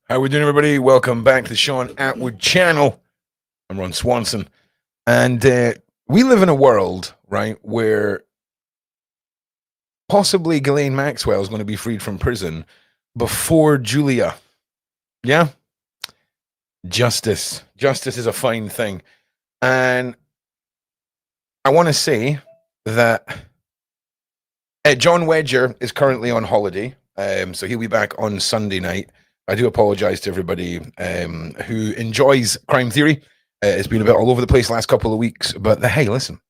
How we doing, everybody? Welcome back to the Sean Atwood channel. I'm Ron Swanson, and we live in a world, right, where possibly Ghislaine Maxwell is going to be freed from prison before Julia. Yeah, justice is a fine thing, and I want to say that John Wedger is currently on holiday, so he'll be back on Sunday night. I do apologize to everybody who enjoys crime theory. It's been a bit all over the place the last couple of weeks, but hey, listen,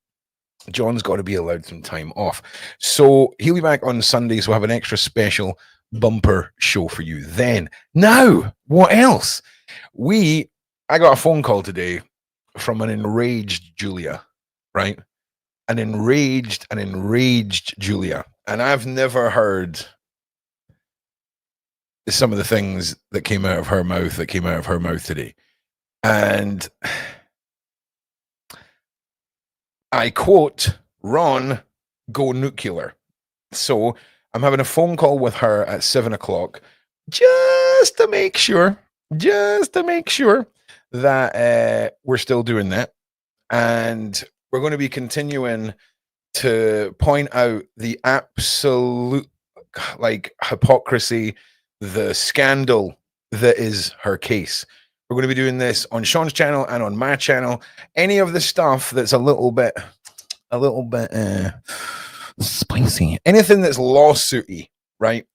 John's got to be allowed some time off. So he'll be back on Sunday, so we'll have an extra special bumper show for you then. Now, what else? I got a phone call today from an enraged Julia, right? An enraged Julia. And I've never heard some of the things that came out of her mouth today. And I quote, Ron, go nuclear. So I'm having a phone call with her at 7 o'clock just to make sure that we're still doing that. And we're going to be continuing to point out the absolute hypocrisy, the scandal that is her case. We're going to be doing this on Sean's channel and on my channel. Any of the stuff that's a little bit spicy, anything that's lawsuity, right?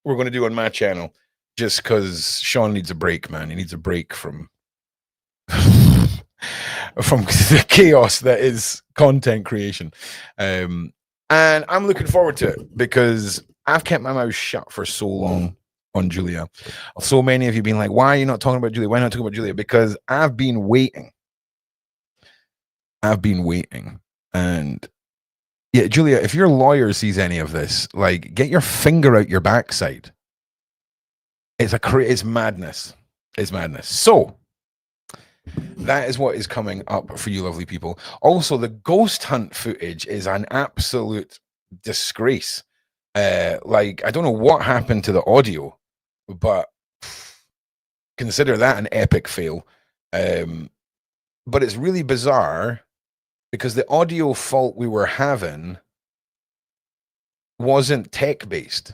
We're going to do on my channel, just because Sean needs a break, man. He needs a break from the chaos that is content creation. And I'm looking forward to it because I've kept my mouth shut for so long on Julia. So many of you been like, why are you not talking about Julia? Why not talking about Julia? Because I've been waiting. And yeah, Julia, if your lawyer sees any of this, like, get your finger out your backside. It's madness. It's madness. So that is what is coming up for you lovely people. Also, the ghost hunt footage is an absolute disgrace. I don't know what happened to the audio, but consider that an epic fail. But it's really bizarre because the audio fault we were having wasn't tech-based.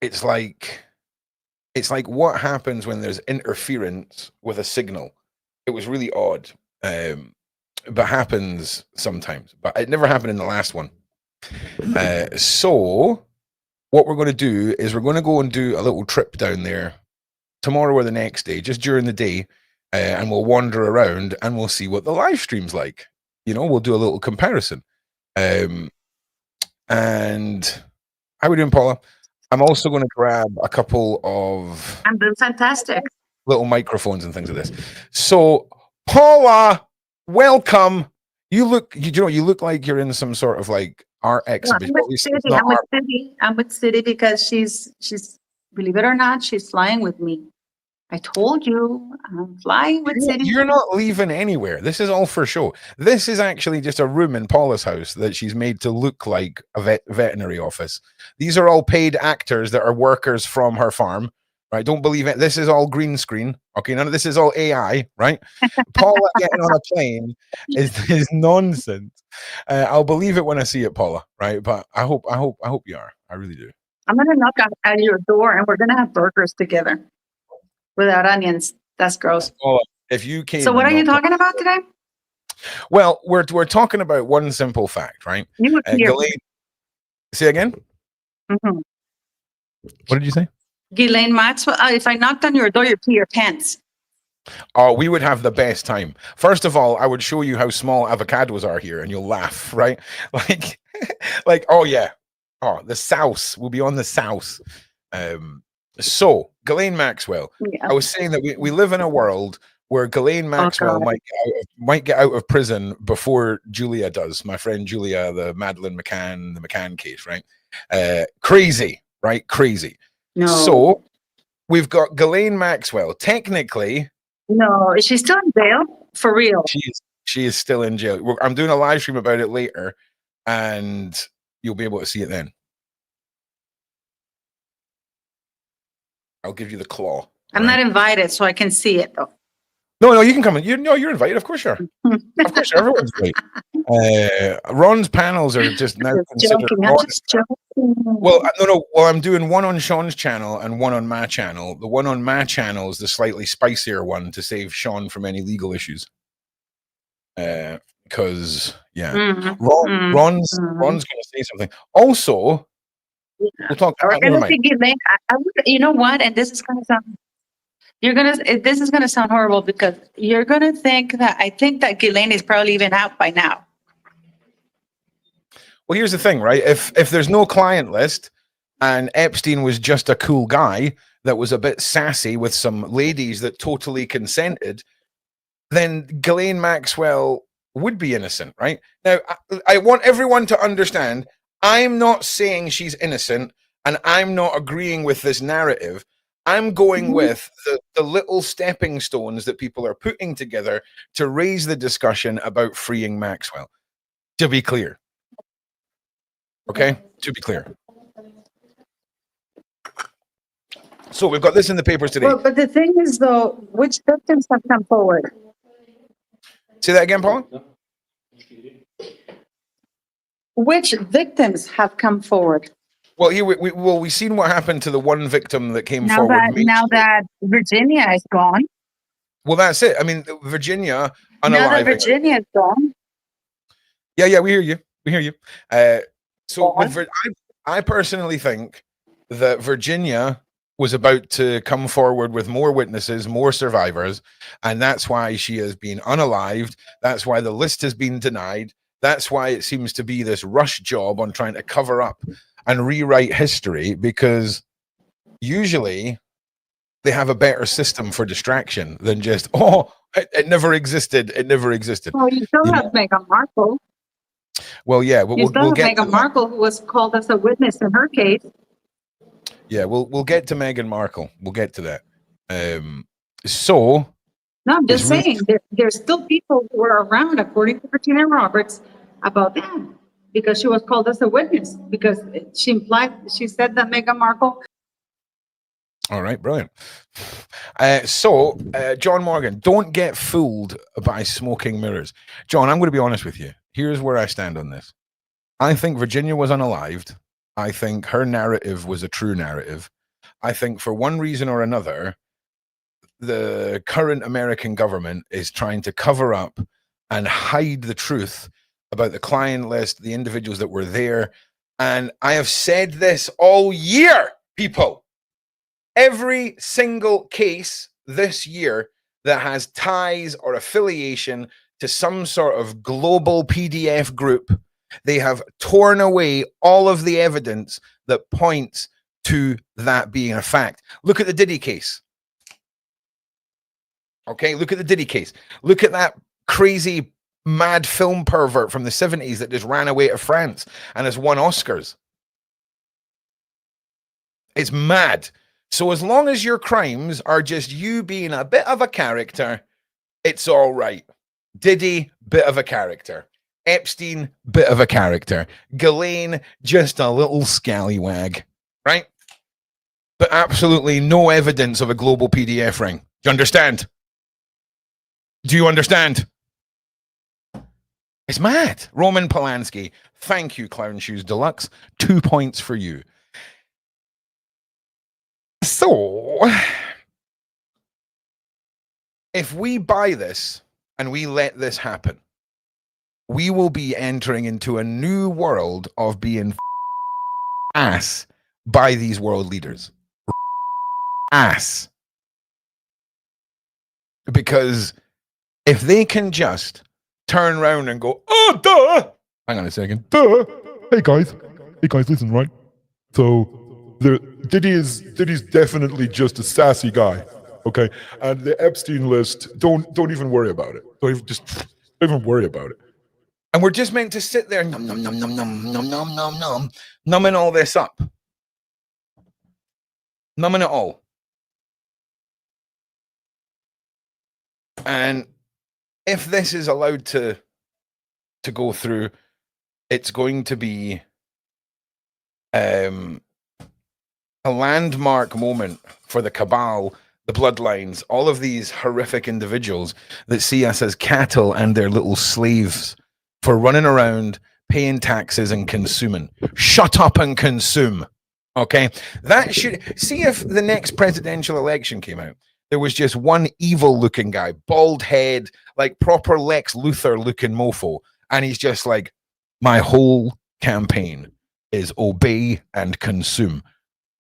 It's like what happens when there's interference with a signal. It was really odd, but happens sometimes. But it never happened in the last one. So what we're going to do is we're going to go and do a little trip down there tomorrow or the next day, just during the day, and we'll wander around and we'll see what the live stream's like. You know, we'll do a little comparison. And how are we doing, Paula? I'm also going to grab a couple of I'm doing fantastic. Little microphones and things like this. So, Paula, welcome. You look like you're in some sort of like art exhibition. I'm with City because she's believe it or not, she's flying with me. I told you, I'm flying with City. You're not leaving anywhere. This is all for show. This is actually just a room in Paula's house that she's made to look like a veterinary office. These are all paid actors that are workers from her farm, right? Don't believe it. This is all green screen. Okay, none of this is all AI, right? Paula getting on a plane is nonsense. I'll believe it when I see it, Paula, right? But I hope you are. I really do. I'm gonna knock at your door and we're gonna have burgers together. Without onions. That's gross. Oh, if you came. So what are you talking about today? Well, we're talking about one simple fact, right? Ghislaine, say again? Mm-hmm. What did you say? Ghislaine Maxwell, if I knocked on your door, you'd pee your pants. Oh, we would have the best time. First of all, I would show you how small avocados are here and you'll laugh, right? Like, oh yeah. Oh, the sauce. We'll be on the sauce. So, Ghislaine Maxwell, yeah. I was saying that we live in a world where Ghislaine Maxwell might get out of prison before Julia does. My friend Julia, the Madeleine McCann, the McCann case, right? Crazy, right? Crazy. No. So, we've got Ghislaine Maxwell. Technically, no, is she still in jail? For real? She is still in jail. I'm doing a live stream about it later, and you'll be able to see it then. I'll give you the claw. I'm not invited, so I can see it though. No, you can come in. You're invited. Of course you are. Of course, everyone's invited. Ron's panels are just now considered. I'm just joking. Well, no. Well, I'm doing one on Sean's channel and one on my channel. The one on my channel is the slightly spicier one to save Sean from any legal issues. Because Ron's going to say something. Also, we'll talk. Never mind. You know what? And this is going to sound. This is gonna sound horrible because you're gonna think that I think that Ghislaine is probably even out by now. Well, here's the thing, right? If there's no client list and Epstein was just a cool guy that was a bit sassy with some ladies that totally consented, then Ghislaine Maxwell would be innocent, right? Now, I want everyone to understand, I'm not saying she's innocent and I'm not agreeing with this narrative. I'm going with the little stepping stones that people are putting together to raise the discussion about freeing Maxwell. To be clear. Okay? To be clear. So we've got this in the papers today. Well, but the thing is, though, which victims have come forward? Say that again, Paula? Which victims have come forward? Well, here we've seen what happened to the one victim that came forward. Now that Virginia is gone. Well, that's it. I mean, Virginia unaliving. Now that Virginia is gone. Yeah, we hear you. We hear you. I personally think that Virginia was about to come forward with more witnesses, more survivors, and that's why she has been unalived. That's why the list has been denied. That's why it seems to be this rush job on trying to cover up and rewrite history, because usually they have a better system for distraction than just, it never existed. It never existed. Well, you still have Meghan Markle. Well, yeah, we'll get Meghan Markle, who was called as a witness in her case. Yeah, we'll get to Meghan Markle. We'll get to that. No, I'm just saying there's still people who are around, according to Virginia Roberts, about that, because she was called as a witness, because she said that Meghan Markle. All right, brilliant. John Morgan, don't get fooled by smoking mirrors. John, I'm going to be honest with you. Here's where I stand on this. I think Virginia was unalived. I think her narrative was a true narrative. I think for one reason or another, the current American government is trying to cover up and hide the truth about the client list, the individuals that were there. And I have said this all year, people. Every single case this year that has ties or affiliation to some sort of global PDF group, they have torn away all of the evidence that points to that being a fact. Look at the Diddy case. Okay, look at the Diddy case. Look at that crazy mad film pervert from the 70s that just ran away to France and has won Oscars. It's mad. So as long as your crimes are just you being a bit of a character, it's all right. Diddy, bit of a character. Epstein, bit of a character. Ghislaine, just a little scallywag, right? But absolutely no evidence of a global PDF ring. Do you understand? Do you understand? It's mad. Roman Polanski. Thank you, Clown Shoes Deluxe. 2 points for you. So, if we buy this and we let this happen, we will be entering into a new world of being ass by these world leaders. Ass. Because if they can just turn around and go, oh, duh. Hang on a second. Duh. Hey guys, listen, right? So Diddy's definitely just a sassy guy, okay? And the Epstein list, don't even worry about it. Don't even worry about it. And we're just meant to sit there, numbing all this up. Numbing it all. And if this is allowed to go through, it's going to be a landmark moment for the cabal, the bloodlines, all of these horrific individuals that see us as cattle and their little slaves for running around, paying taxes and consuming. Shut up and consume. Okay, that should see if the next presidential election came out. There was just one evil-looking guy, bald head, like proper Lex Luthor-looking mofo, and he's just like, my whole campaign is obey and consume.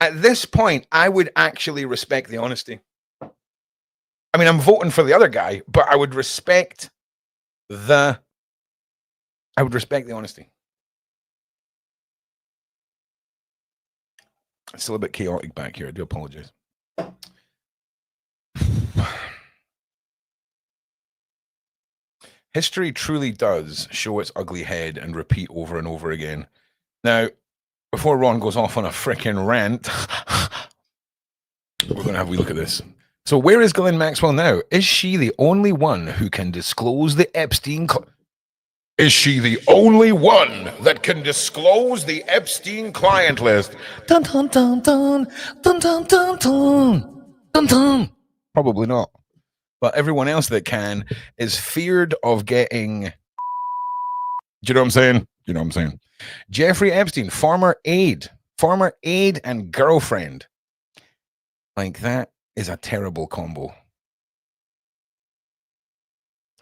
At this point, I would actually respect the honesty. I mean, I'm voting for the other guy, but I would respect the honesty. It's still a bit chaotic back here. I do apologize. History truly does show its ugly head and repeat over and over again. Now, before Ron goes off on a freaking rant, we're going to have a wee look at this. So where is Ghislaine Maxwell now? Is she the only one who can disclose the Epstein... Is she the only one that can disclose the Epstein client list? Dun, dun, dun, dun, dun, dun, dun, dun, dun, dun. Probably not. But everyone else that can is feared of getting... Do you know what I'm saying? You know what I'm saying? Jeffrey Epstein, former aide and girlfriend. Like, that is a terrible combo.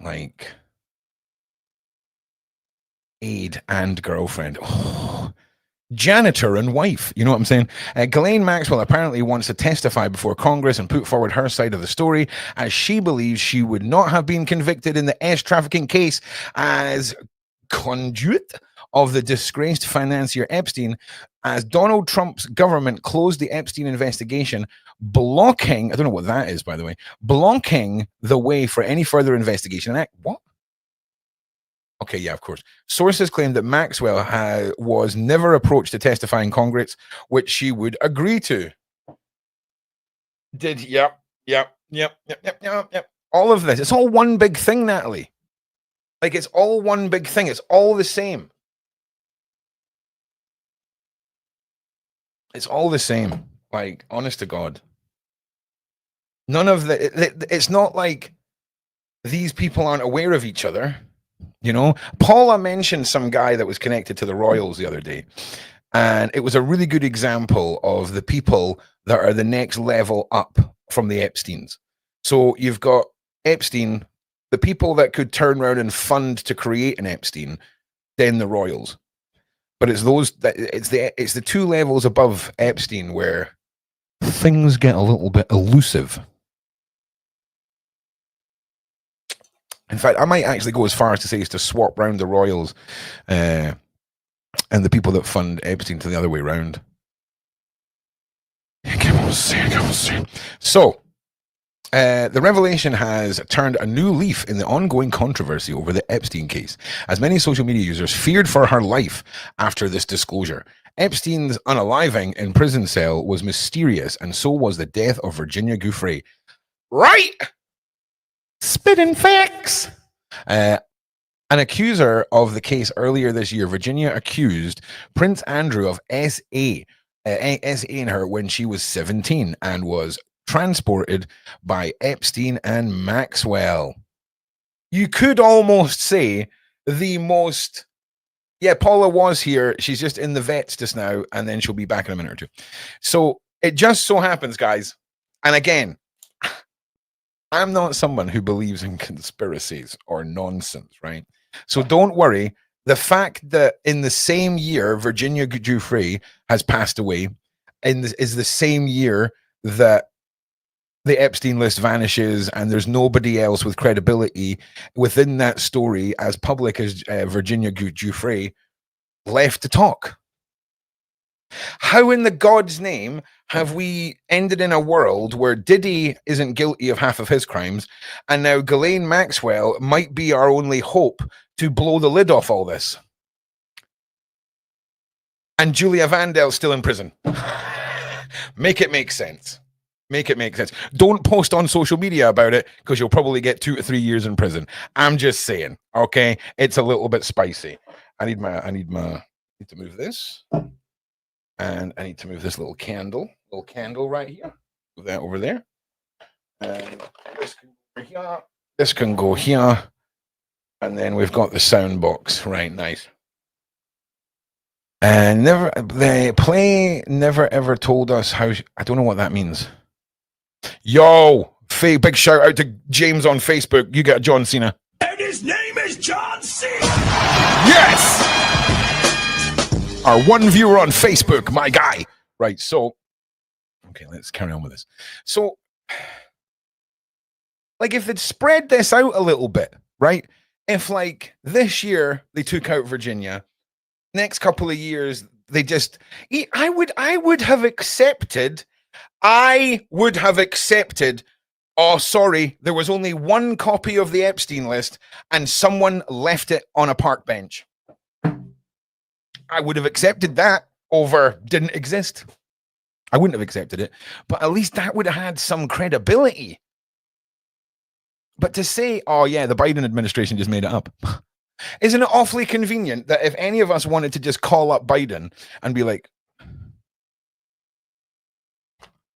Like... aide and girlfriend. Oh, janitor and wife. You know what I'm saying? Ghislaine Maxwell apparently wants to testify before Congress and put forward her side of the story, as she believes she would not have been convicted in the trafficking case as conduit of the disgraced financier Epstein, as Donald Trump's government closed the Epstein investigation, blocking, I don't know what that is, by the way, blocking the way for any further investigation. What? Okay, yeah, of course. Sources claim that Maxwell was never approached to testify in Congress, which she would agree to. Yep. All of this. It's all one big thing, Natalie. Like, it's all one big thing. It's all the same. It's all the same. Like, honest to God. None of it's not like these people aren't aware of each other. You know, Paula mentioned some guy that was connected to the Royals the other day, and it was a really good example of the people that are the next level up from the Epsteins. So you've got Epstein, the people that could turn around and fund to create an Epstein, then the Royals. But it's those that it's the two levels above Epstein where things get a little bit elusive. In fact, I might actually go as far as to say is to swap round the Royals and the people that fund Epstein to the other way around. So, the revelation has turned a new leaf in the ongoing controversy over the Epstein case, as many social media users feared for her life after this disclosure. Epstein's unaliving in prison cell was mysterious, and so was the death of Virginia Giuffre. Right? Spitting facts. An accuser of the case earlier this year, Virginia accused Prince Andrew of SA-ing her when she was 17 and was transported by Epstein and Maxwell. You could almost say the most... Yeah, Paula was here. She's just in the vets just now, and then she'll be back in a minute or two. So it just so happens, guys, and again, I'm not someone who believes in conspiracies or nonsense, right? So don't worry. The fact that in the same year Virginia Giuffre has passed away is the same year that the Epstein list vanishes and there's nobody else with credibility within that story as public as Virginia Giuffre left to talk. How in the God's name have we ended in a world where Diddy isn't guilty of half of his crimes, and now Ghislaine Maxwell might be our only hope to blow the lid off all this? And Julia Vandel's still in prison. Make it make sense. Make it make sense. Don't post on social media about it, because you'll probably get 2 to 3 years in prison. I'm just saying, okay? It's a little bit spicy. I need to move this. And I need to move this little candle right here. Move that over there. And this can go here. This can go here. And then we've got the sound box. Right, nice. And the play never ever told us how. I don't know what that means. Yo, big shout out to James on Facebook. You get John Cena. And his name is John Cena. Yes. Our one viewer on Facebook, my guy. Right. So, okay, let's carry on with this. So, like, if they'd spread this out a little bit, right? If like this year they took out Virginia, next couple of years they just, I would have accepted. Oh, sorry, there was only one copy of the Epstein list, and someone left it on a park bench. I would have accepted that over didn't exist. I wouldn't have accepted it, but at least that would have had some credibility. But to say, oh yeah, the Biden administration just made it up. Isn't it awfully convenient that if any of us wanted to just call up Biden and be like,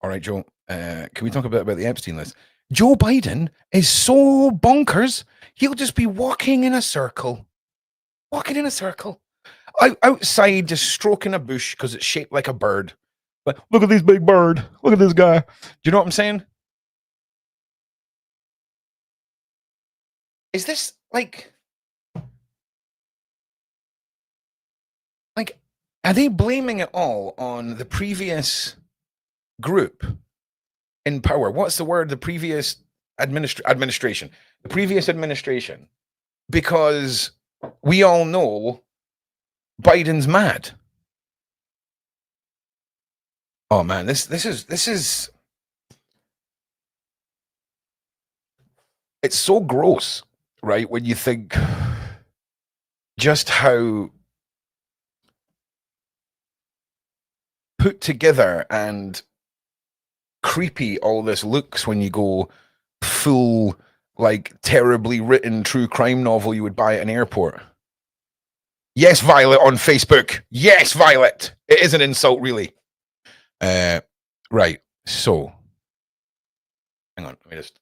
all right, Joe, can we talk a bit about the Epstein list? Joe Biden is so bonkers, he'll just be walking in a circle. Outside, just stroking a bush because it's shaped like a bird. But look at this big bird. Look at this guy. Do you know what I'm saying? Is this like, are they blaming it all on the previous group in power? What's the word? The previous administration. The previous administration. Because we all know Biden's mad. Oh man, this is it's so gross, right? When you think just how put together and creepy all this looks when you go full, like, terribly written true crime novel you would buy at an airport. Yes, Violet on Facebook. Yes, Violet. It is an insult, really. Right. So, hang on. Let me just.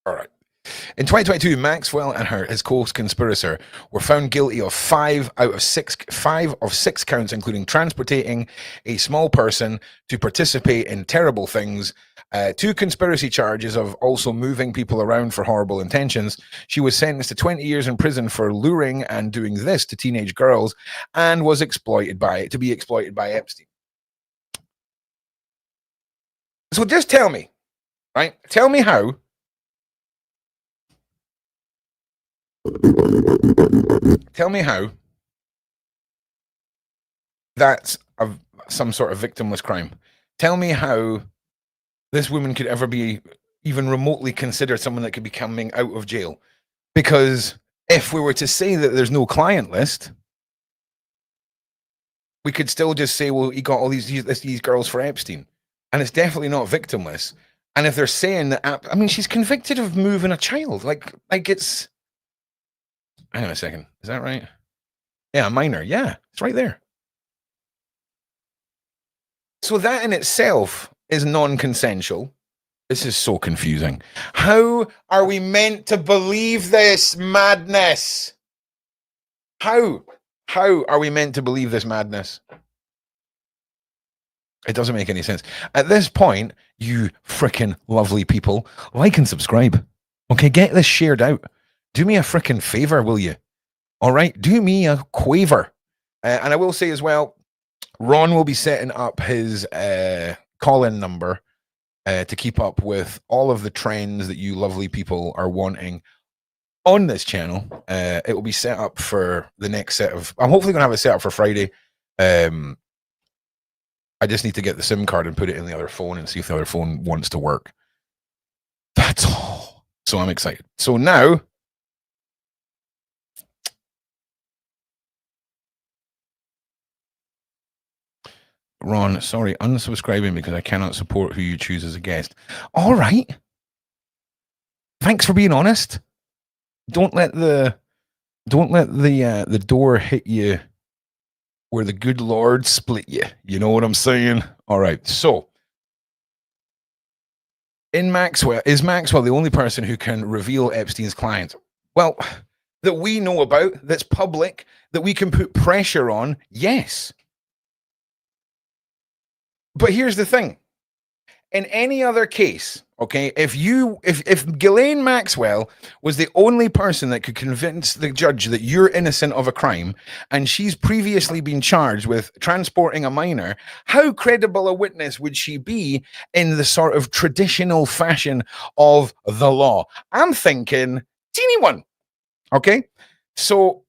All right. In 2022, Maxwell and his co-conspirator were found guilty of five of six counts, including transporting a small person to participate in terrible things, 2 conspiracy charges of also moving people around for horrible intentions. She was sentenced to 20 years in prison for luring and doing this to teenage girls, and was exploited by Epstein. So just tell me, right? Tell me how. Tell me how that's some sort of victimless crime. Tell me how this woman could ever be even remotely considered someone that could be coming out of jail. Because if we were to say that there's no client list, we could still just say, well, he got all these girls for Epstein. And it's definitely not victimless. And if they're saying that, I mean, she's convicted of moving a child. Like it's... Hang on a second. Is that right? Yeah, a minor. Yeah, it's right there. So that in itself is non-consensual. This is so confusing. How are we meant to believe this madness? How are we meant to believe this madness? It doesn't make any sense. At this point, you freaking lovely people, like and subscribe. Okay, get this shared out. Do me a freaking favor, will you? All right, do me a quaver. And I will say as well, Ron will be setting up his call-in number to keep up with all of the trends that you lovely people are wanting on this channel. It will be set up for the next set of... I'm hopefully going to have it set up for Friday. I just need to get the SIM card and put it in the other phone and see if the other phone wants to work. That's all. So I'm excited. So now... Ron, sorry, unsubscribing because I cannot support who you choose as a guest. All right. Thanks for being honest. Don't let the Don't let the door hit you where the good Lord split you. You know what I'm saying? All right. So, is Maxwell the only person who can reveal Epstein's clients? Well, that we know about, that's public, that we can put pressure on, yes. But here's the thing. In any other case, okay, if Ghislaine Maxwell was the only person that could convince the judge that you're innocent of a crime, and she's previously been charged with transporting a minor, how credible a witness would she be in the sort of traditional fashion of the law? I'm thinking teeny one. Okay, so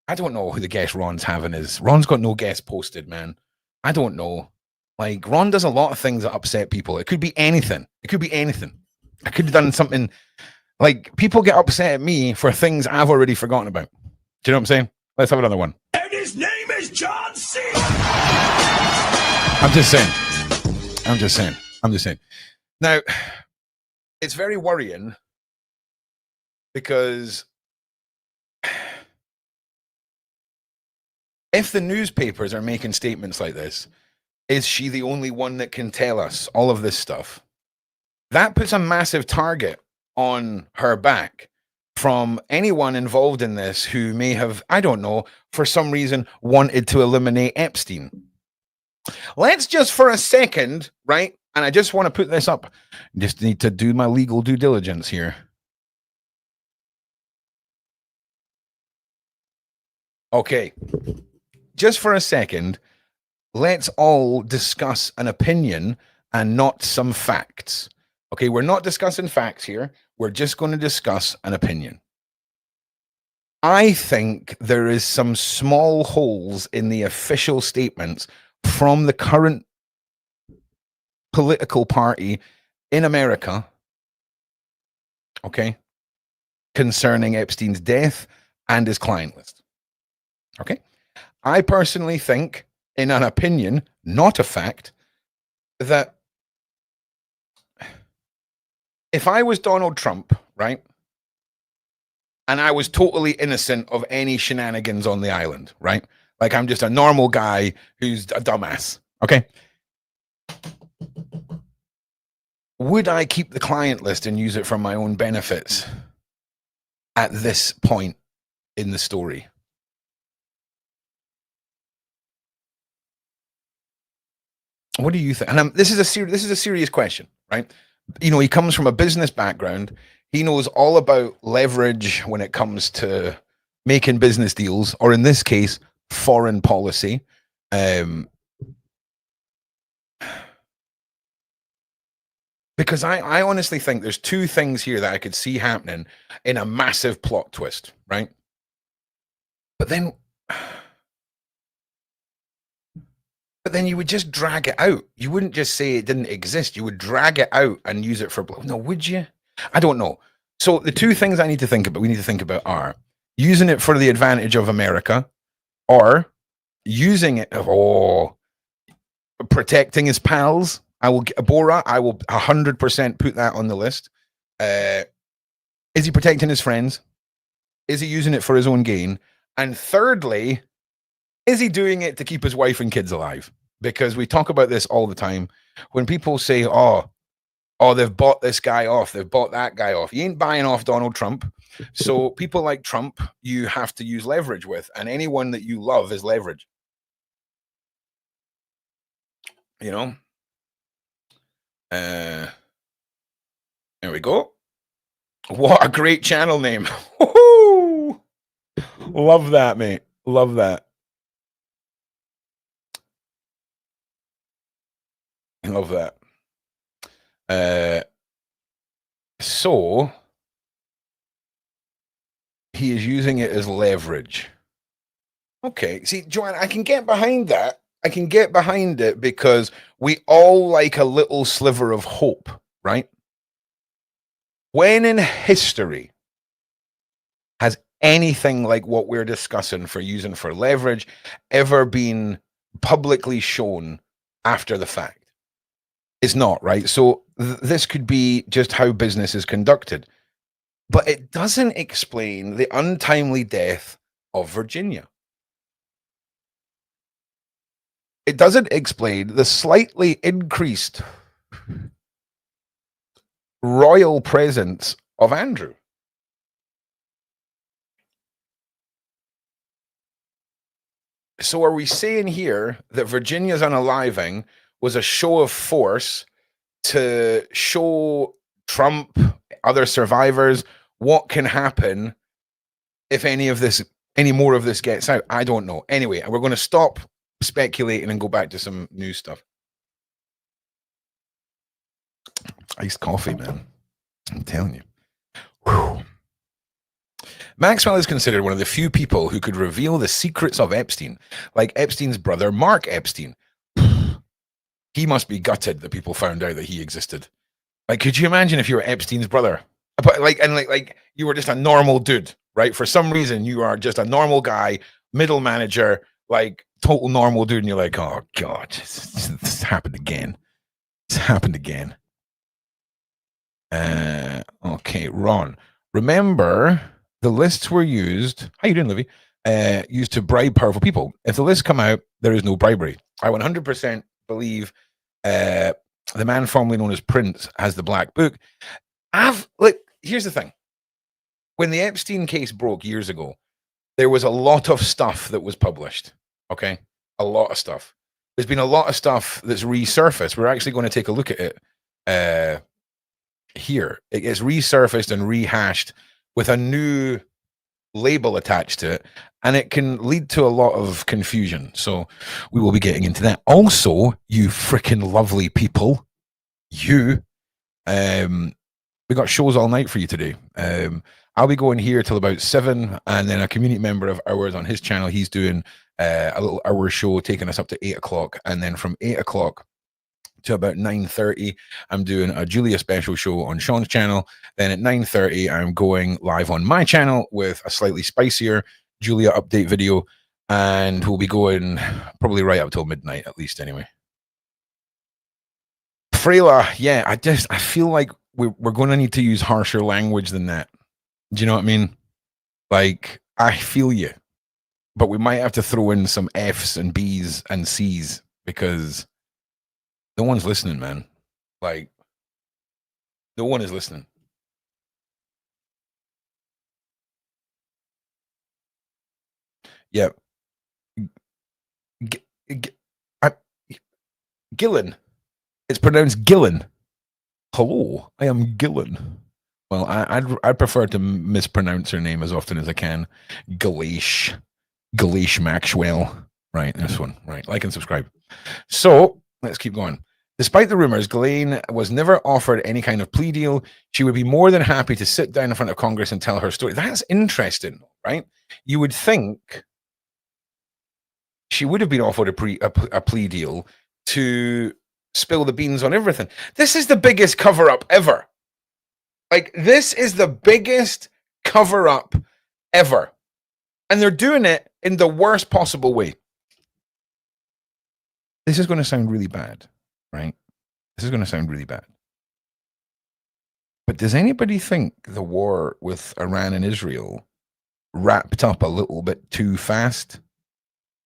I don't know who the guest Ron's having is. Ron's got no guest posted, man. I don't know. Like, Ron does a lot of things that upset people. It could be anything. It could be anything. I could have done something. Like, people get upset at me for things I've already forgotten about. Do you know what I'm saying? Let's have another one. And his name is John C. I'm just saying. Now, it's very worrying because if the newspapers are making statements like this, is she the only one that can tell us all of this stuff? That puts a massive target on her back from anyone involved in this who may have, I don't know, for some reason wanted to eliminate Epstein. Let's just for a second, right? And I just want to put this up. Just need to do my legal due diligence here. Okay. Just for a second, let's all discuss an opinion and not some facts. Okay, we're not discussing facts here. We're just going to discuss an opinion. I think there is some small holes in the official statements from the current political party in America, okay, concerning Epstein's death and his client list. Okay, I personally think, in an opinion, not a fact, that if I was Donald Trump, right, and I was totally innocent of any shenanigans on the island, right, like I'm just a normal guy who's a dumbass, okay, would I keep the client list and use it for my own benefits at this point in the story? What do you think? And this is a serious question, right? You know, he comes from a business background. He knows all about leverage when it comes to making business deals, or in this case, foreign policy. Because I honestly think there's two things here that I could see happening in a massive plot twist, right? But then you would just drag it out. You wouldn't just say it didn't exist. You would drag it out and use it for, no, would you? I don't know. So the two things we need to think about are using it for the advantage of America, or using it, protecting his pals. I will 100% put that on the list. Is he protecting his friends? Is he using it for his own gain? And thirdly, is he doing it to keep his wife and kids alive? Because we talk about this all the time. When people say, oh, they've bought this guy off, they've bought that guy off. You ain't buying off Donald Trump. So people like Trump, you have to use leverage with. And anyone that you love is leverage. You know? There we go. What a great channel name. Woo-hoo! Love that, mate. Love that. I love that. So he is using it as leverage. Okay. See, Joanne, I can get behind that. I can get behind it because we all like a little sliver of hope, right? When in history has anything like what we're discussing for using for leverage ever been publicly shown after the fact? It's not, right? So this could be just how business is conducted. But it doesn't explain the untimely death of Virginia. It doesn't explain the slightly increased royal presence of Andrew. So are we saying here that Virginia's unaliving was a show of force to show Trump, other survivors, what can happen if any more of this gets out? I don't know. Anyway, we're going to stop speculating and go back to some news stuff. Iced coffee, man. I'm telling you. Whew. Maxwell is considered one of the few people who could reveal the secrets of Epstein, like Epstein's brother, Mark Epstein. He must be gutted that people found out that he existed. Like, could you imagine if you were Epstein's brother? But like you were just a normal dude, right? For some reason, you are just a normal guy, middle manager, like total normal dude, and you're like, oh God, this happened again. It's happened again. Okay, Ron. Remember, the lists were used. How you doing, Livy? Used to bribe powerful people. If the lists come out, there is no bribery. I 100% believe the man formerly known as Prince has the black book. Here's the thing. When the Epstein case broke years ago, there was a lot of stuff that was published. Okay, a lot of stuff. There's been a lot of stuff that's resurfaced. We're actually going to take a look at it here. It gets resurfaced and rehashed with a new label attached to it, and it can lead to a lot of confusion. So we will be getting into that. Also, you freaking lovely people, we got shows all night for you today. I'll be going here till about 7, and then a community member of ours on his channel, he's doing a little hour show taking us up to 8 o'clock, and then from 8 o'clock to about 9:30, I'm doing a Julia special show on Sean's channel. Then at 9:30, I'm going live on my channel with a slightly spicier Julia update video, and we'll be going probably right up till midnight at least anyway. Freyla, yeah, I feel like we're going to need to use harsher language than that. Do you know what I mean? Like, I feel you, but we might have to throw in some F's and B's and C's because no one's listening, man. Like, no one is listening. Yeah. Gillen. It's pronounced Gillen. Hello, I am Gillen. Well, I'd prefer to mispronounce her name as often as I can. Ghislaine Maxwell. Right, this one. Right, like and subscribe. So let's keep going. Despite the rumors, Ghislaine was never offered any kind of plea deal. She would be more than happy to sit down in front of Congress and tell her story. That's interesting, right? You would think she would have been offered a plea deal to spill the beans on everything. This is the biggest cover-up ever. Like, this is the biggest cover-up ever. And they're doing it in the worst possible way. This is going to sound really bad, right? This is going to sound really bad. But does anybody think the war with Iran and Israel wrapped up a little bit too fast?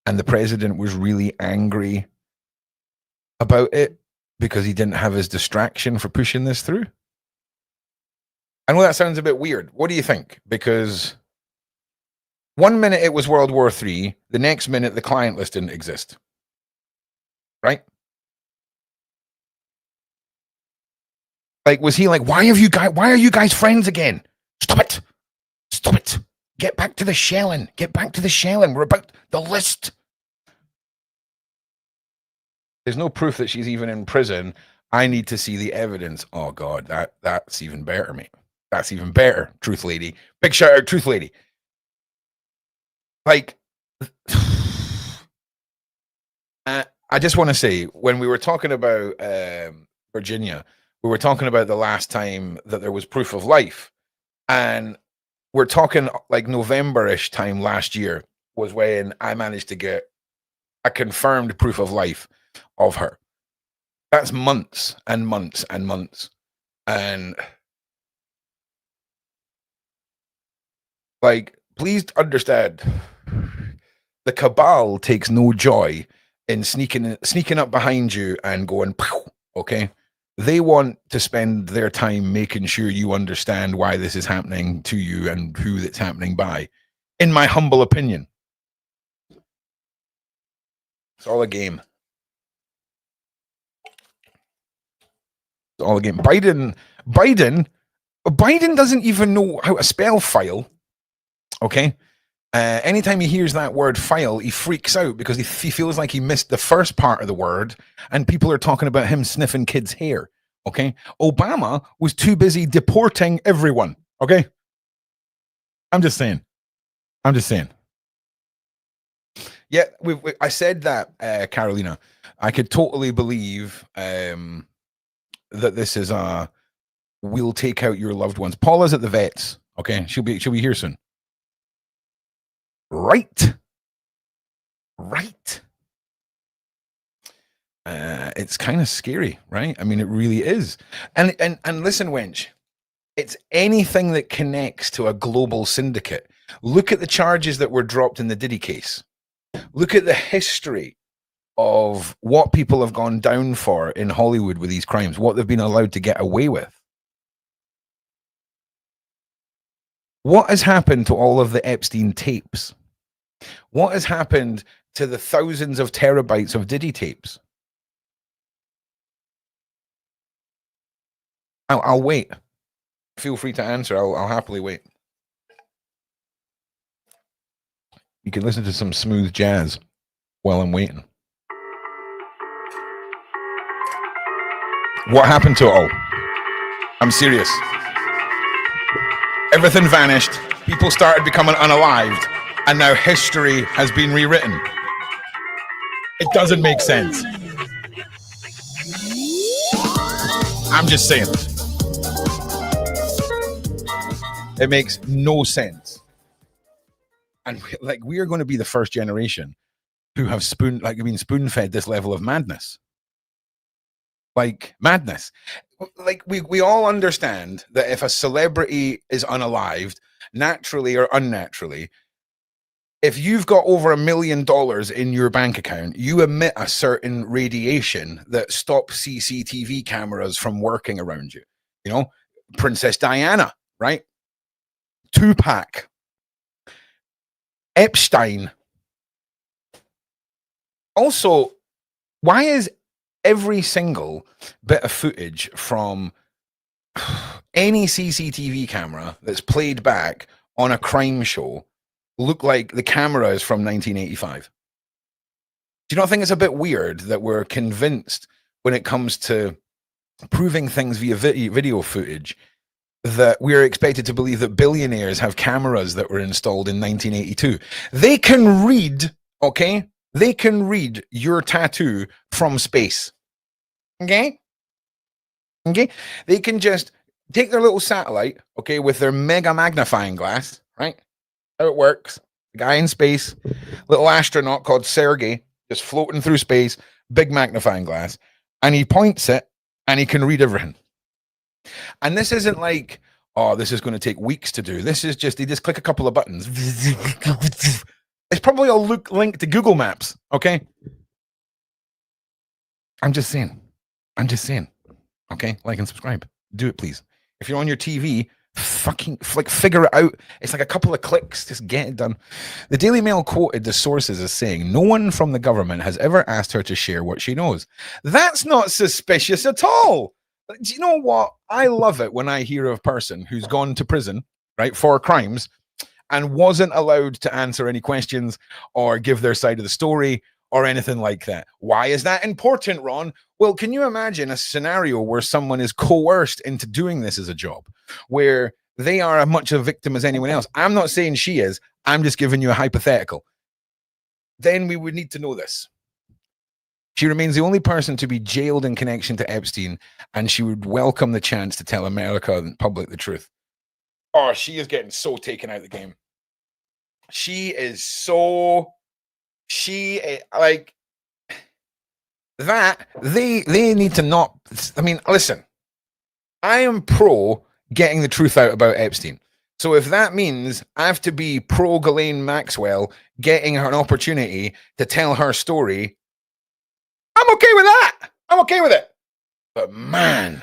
And the president was really angry about it because he didn't have his distraction for pushing this through? I know that sounds a bit weird. What do you think? Because 1 minute it was World War III, the next minute the client list didn't exist. Right? Like, was he like, why are you guys friends again? Stop it. Stop it. Get back to the shelling. Get back to the shelling. We're about the list. There's no proof that she's even in prison. I need to see the evidence. Oh God, that's even better, mate. That's even better, Truth Lady. Big shout out, Truth Lady. Like, I just want to say, when we were talking about Virginia, we were talking about the last time that there was proof of life. And we're talking like November-ish time last year was when I managed to get a confirmed proof of life of her. That's months and months and months. And Like, please understand, the cabal takes no joy in sneaking up behind you and going, pow, okay? They want to spend their time making sure you understand why this is happening to you and who it's happening by, in my humble opinion. It's all a game. It's all a game. Biden doesn't even know how to spell file. Okay. Anytime he hears that word file, he freaks out because he feels like he missed the first part of the word, and people are talking about him sniffing kids' hair. Okay. Obama was too busy deporting everyone. Okay. I'm just saying. Yeah, I said that, Carolina. I could totally believe that this is we'll take out your loved ones. Paula's at the vets. Okay, she'll be here soon. Right. It's kind of scary, right? I mean, it really is. And listen, wench, it's anything that connects to a global syndicate. Look at the charges that were dropped in the Diddy case. Look at the history of what people have gone down for in Hollywood with these crimes, what they've been allowed to get away with. What has happened to all of the Epstein tapes? What has happened to the thousands of terabytes of Diddy tapes? I'll wait. Feel free to answer. I'll happily wait. You can listen to some smooth jazz while I'm waiting. What happened to it all? I'm serious. Everything vanished. People started becoming unalived, and now history has been rewritten. It doesn't make sense. I'm just saying. It makes no sense. And we are going to be the first generation who have been spoon-fed this level of madness. Like madness. Like we all understand that if a celebrity is unalived, naturally or unnaturally, if you've got over $1 million in your bank account, you emit a certain radiation that stops CCTV cameras from working around you. You know, Princess Diana, right? Tupac, Epstein. Also, why is every single bit of footage from any CCTV camera that's played back on a crime show look like the camera is from 1985? Do you not think it's a bit weird that we're convinced when it comes to proving things via video footage that we're expected to believe that billionaires have cameras that were installed in 1982? They can read, okay? They can read your tattoo from space. Okay? Okay? They can just take their little satellite, okay, with their mega magnifying glass, right? How it works. The guy in space, little astronaut called Sergey, just floating through space, big magnifying glass, and he points it and he can read everything. And this isn't like, oh, this is going to take weeks to do. This is just, they just click a couple of buttons. It's probably all linked to Google Maps, okay? I'm just saying. Okay, like and subscribe. Do it, please. If you're on your TV, figure it out. It's like a couple of clicks. Just get it done. The Daily Mail quoted the sources as saying, no one from the government has ever asked her to share what she knows. That's not suspicious at all. Do you know what? I love it when I hear of a person who's gone to prison, right, for crimes and wasn't allowed to answer any questions or give their side of the story or anything like that. Why is that important, Ron? Well, can you imagine a scenario where someone is coerced into doing this as a job, where they are as much a victim as anyone else? I'm not saying she is. I'm just giving you a hypothetical. Then we would need to know this. She remains the only person to be jailed in connection to Epstein, and she would welcome the chance to tell America and public the truth. Oh, she is getting so taken out of the game. Like that. They need to not. I mean, listen, I am pro getting the truth out about Epstein. So if that means I have to be pro Ghislaine Maxwell getting her an opportunity to tell her story, I'm okay with that. I'm okay with it. But man,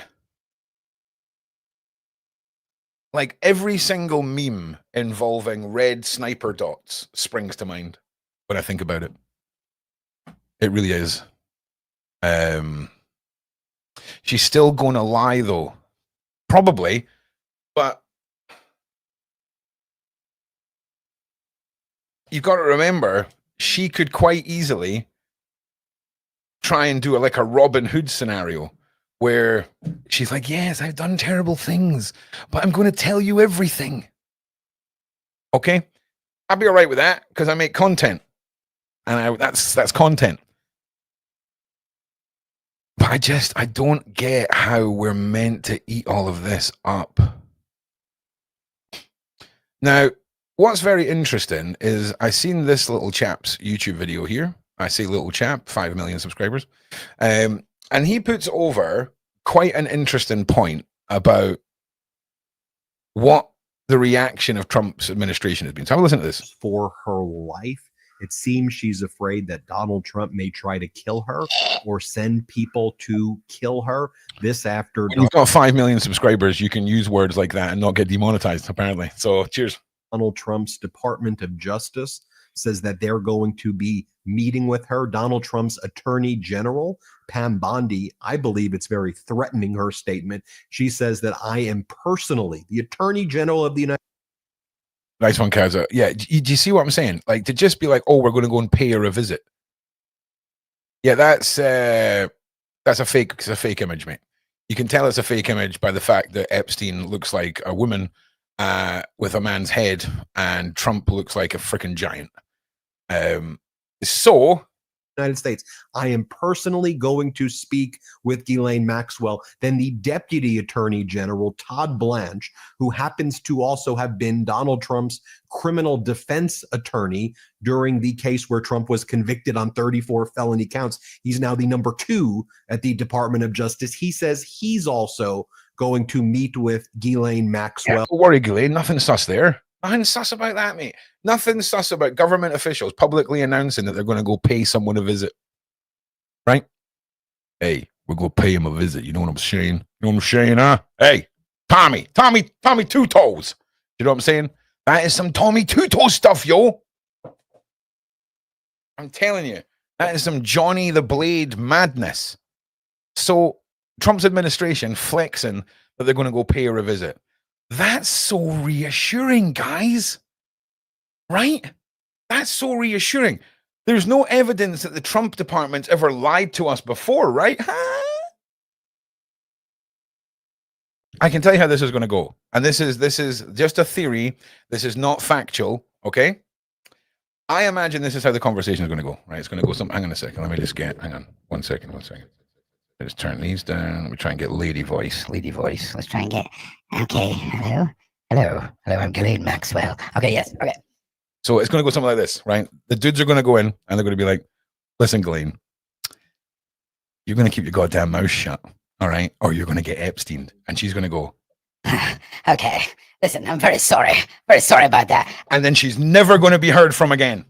like every single meme involving red sniper dots springs to mind when I think about it. It really is. She's still going to lie though. Probably, but you've got to remember, she could quite easily try and do like a Robin Hood scenario where she's like, yes, I've done terrible things, but I'm going to tell you everything. Okay? I'll be all right with that because I make content. And that's content. But I don't get how we're meant to eat all of this up. Now, what's very interesting is I seen this little chap's YouTube video here. I say little chap, 5 million subscribers. And he puts over quite an interesting point about what the reaction of Trump's administration has been. So have a listen to this. For her life, it seems she's afraid that Donald Trump may try to kill her or send people to kill her. This after when you've got 5 million subscribers, you can use words like that and not get demonetized, apparently. So cheers. Donald Trump's Department of Justice says that they're going to be meeting with her. Donald Trump's Attorney General, Pam Bondi, I believe it's very threatening, her statement. She says that I am personally the Attorney General of the United States. Nice one, Kaza. Yeah, do you see what I'm saying? Like, to just be like, oh, we're going to go and pay her a visit. Yeah, that's a fake image, mate. You can tell it's a fake image by the fact that Epstein looks like a woman with a man's head and Trump looks like a freaking giant. So United States. I am personally going to speak with Ghislaine Maxwell. Then the Deputy Attorney General, Todd Blanche, who happens to also have been Donald Trump's criminal defense attorney during the case where Trump was convicted on 34 felony counts. He's now the number 2 at the Department of Justice. He says he's also going to meet with Ghislaine Maxwell. Yeah, don't worry, Ghislaine. Nothing sus there. Nothing sus about that, mate. Nothing sus about government officials publicly announcing that they're going to go pay someone a visit. Right? Hey, we're going to pay him a visit. You know what I'm saying? You know what I'm saying, huh? Hey, Tommy Two Toes. You know what I'm saying? That is some Tommy Two Toes stuff, yo. I'm telling you. That is some Johnny the Blade madness. So, Trump's administration flexing that they're going to go pay her a visit. That's so reassuring, guys. Right? That's so reassuring. There's no evidence that the Trump department ever lied to us before, right? I can tell you how this is going to go. And this is just a theory. This is not factual, okay? I imagine this is how the conversation is going to go, right? It's going to go hang on a second. Let me just hang on. One second. Let's turn these down. Let me try and get lady voice. Let's try and get, okay, hello, I'm Ghislaine Maxwell. Okay, yes, okay. So it's going to go something like this, right? The dudes are going to go in and they're going to be like, listen, Ghislaine, you're going to keep your goddamn mouth shut, all right? Or you're going to get Epstein. And she's going to go, okay, listen, I'm very sorry about that. And then she's never going to be heard from again.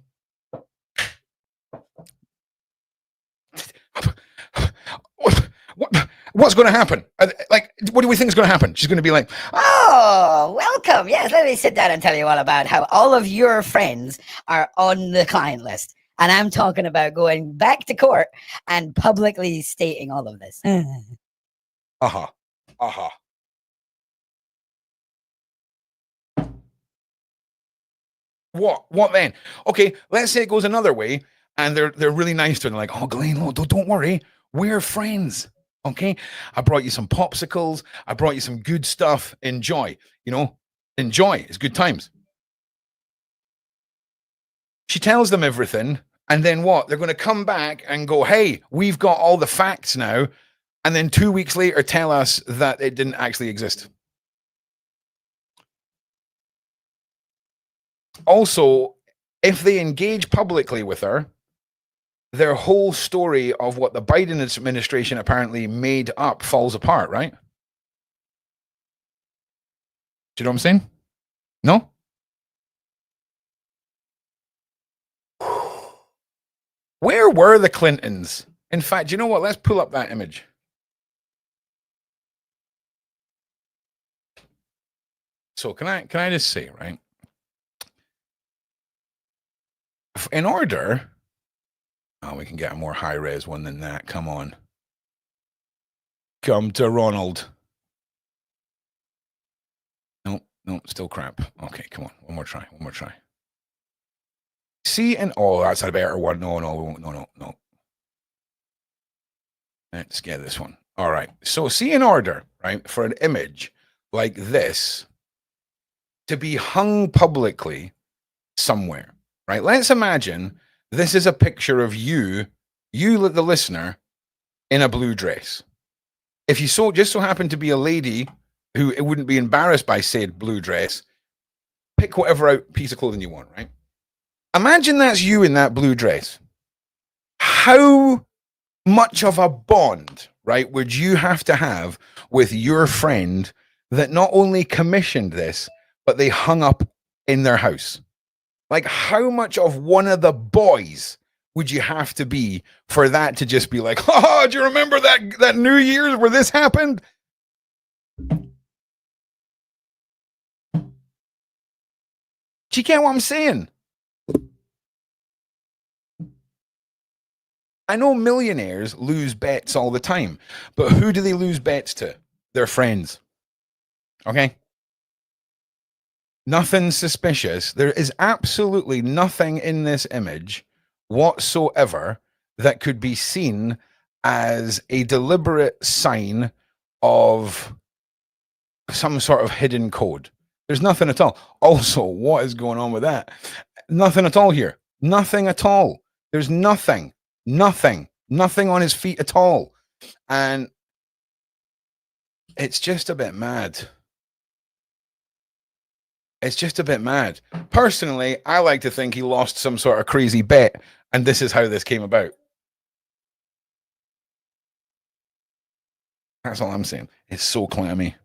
What's going to happen? Like, what do we think is going to happen? She's going to be like, oh, welcome. Yes, let me sit down and tell you all about how all of your friends are on the client list. And I'm talking about going back to court and publicly stating all of this. What then? Okay, let's say it goes another way and they're really nice to her. They're like, oh, Ghislaine, don't worry. We're friends. Okay, I brought you some popsicles. I brought you some good stuff. Enjoy. You know, enjoy. It's good times. She tells them everything. And then what? They're going to come back and go, hey, we've got all the facts now. And then 2 weeks later, tell us that it didn't actually exist. Also, if they engage publicly with her, their whole story of what the Biden administration apparently made up falls apart, right? Do you know what I'm saying? No? Where were the Clintons? In fact, you know what? Let's pull up that image. So can I just say, right? In order, oh, we can get a more high-res one than that. Come on. Come to Ronald. No, still crap. Okay, come on. One more try. See, and oh, that's a better one. No. Let's get this one. All right. So see, in order, right, for an image like this to be hung publicly somewhere, right? Let's imagine this is a picture of you, the listener, in a blue dress. If you just so happen to be a lady who it wouldn't be embarrassed by said blue dress, pick whatever piece of clothing you want, right? Imagine that's you in that blue dress. How much of a bond, right, would you have to have with your friend that not only commissioned this, but they hung up in their house? Like, how much of one of the boys would you have to be for that to just be like, oh, do you remember that New Year's where this happened? Do you get what I'm saying? I know millionaires lose bets all the time, but who do they lose bets to? Their friends. Okay? Nothing suspicious. There is absolutely nothing in this image whatsoever that could be seen as a deliberate sign of some sort of hidden code. There's nothing at all. Also, what is going on with that? Nothing at all here. Nothing at all. There's nothing on his feet at all. And it's just a bit mad. It's just a bit mad. Personally, I like to think he lost some sort of crazy bet, and this is how this came about. That's all I'm saying. It's so clammy.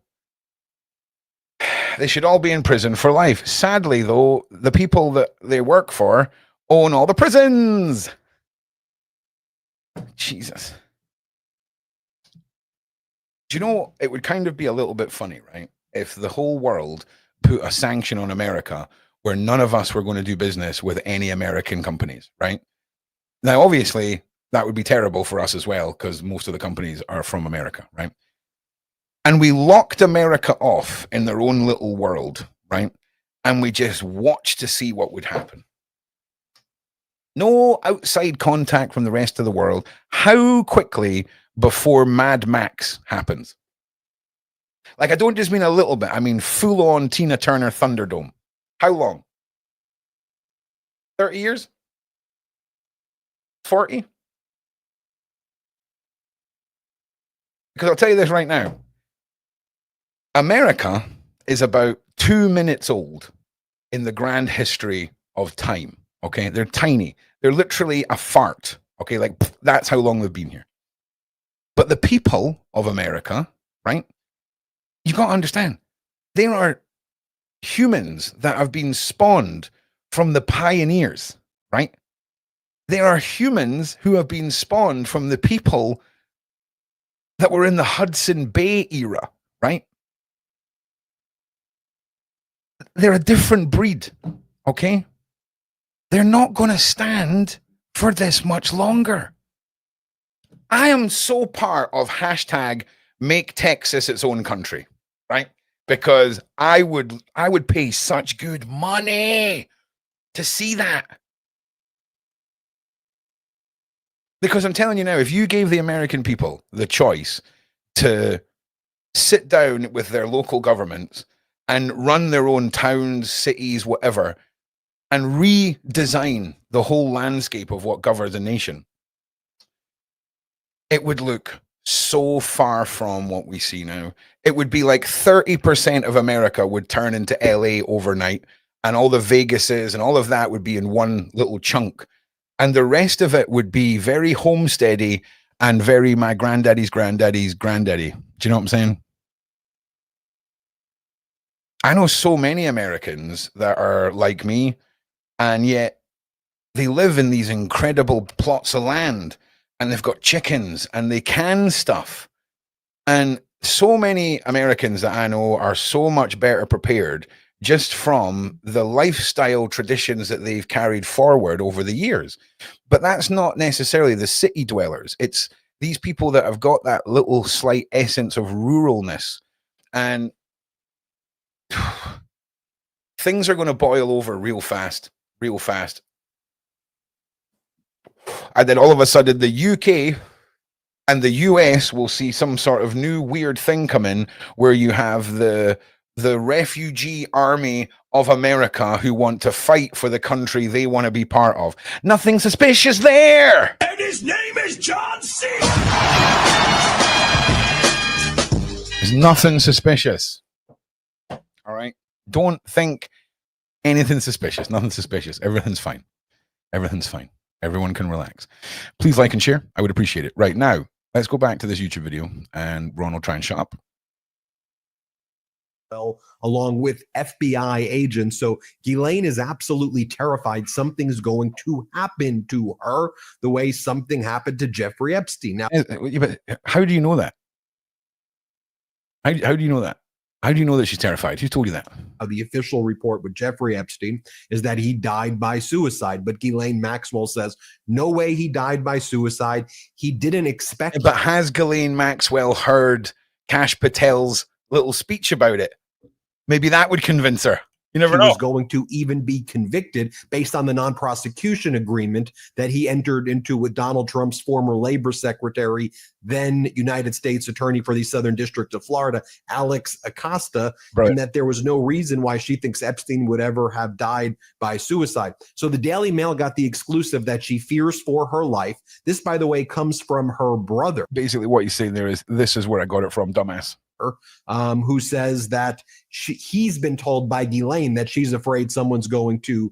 They should all be in prison for life. Sadly, though, the people that they work for own all the prisons. Jesus. Do you know, it would kind of be a little bit funny, right? If the whole world put a sanction on America where none of us were going to do business with any American companies, right? Now, obviously, that would be terrible for us as well, because most of the companies are from America, right? And we locked America off in their own little world, right? And we just watched to see what would happen. No outside contact from the rest of the world. How quickly before Mad Max happens? Like, I don't just mean a little bit. I mean full-on Tina Turner Thunderdome. How long? 30 years? 40? Because I'll tell you this right now. America is about 2 minutes old in the grand history of time. Okay, they're tiny. They're literally a fart. Okay, like that's how long they've been here. But the people of America, right? You've got to understand, there are humans that have been spawned from the pioneers, right? There are humans who have been spawned from the people that were in the Hudson Bay era, right? They're a different breed, okay? They're not going to stand for this much longer. I am so part of hashtag make Texas its own country, right? Because I would pay such good money to see that. Because I'm telling you now, if you gave the American people the choice to sit down with their local governments and run their own towns, cities, whatever, and redesign the whole landscape of what governs a nation, it would look so far from what we see now. It would be like 30% of America would turn into LA overnight, and all the Vegases and all of that would be in one little chunk. And the rest of it would be very homesteady and very my granddaddy's granddaddy's granddaddy. Do you know what I'm saying? I know so many Americans that are like me, and yet they live in these incredible plots of land, and they've got chickens, and they can stuff. And so many Americans that I know are so much better prepared just from the lifestyle traditions that they've carried forward over the years. But that's not necessarily the city dwellers. It's these people that have got that little slight essence of ruralness. And things are going to boil over real fast, real fast. And then all of a sudden, the UK and the US will see some sort of new weird thing come in where you have the refugee army of America who want to fight for the country they want to be part of. Nothing suspicious there. And his name is John C. There's nothing suspicious. All right. Don't think anything suspicious. Nothing suspicious. Everything's fine. Everything's fine. Everyone can relax. Please like and share. I would appreciate it. Right now, let's go back to this YouTube video and Ron will try and shut up. Along with FBI agents. So Ghislaine is absolutely terrified something's going to happen to her the way something happened to Jeffrey Epstein. Now, but how do you know that? How do you know that? How do you know that she's terrified? Who told you that? The official report with Jeffrey Epstein is that he died by suicide, but Ghislaine Maxwell says no way he died by suicide. He didn't expect. But has Ghislaine Maxwell heard Kash Patel's little speech about it? Maybe that would convince her. You never know. He was going to even be convicted based on the non-prosecution agreement that he entered into with Donald Trump's former labor secretary, then United States Attorney for the Southern District of Florida, Alex Acosta, Right. and that there was no reason why she thinks Epstein would ever have died by suicide. So the Daily Mail got the exclusive that she fears for her life. This, by the way, comes from her brother. Basically, what he's saying there is, this is where I got it from, dumbass. Who says that he's been told by Ghislaine that she's afraid someone's going to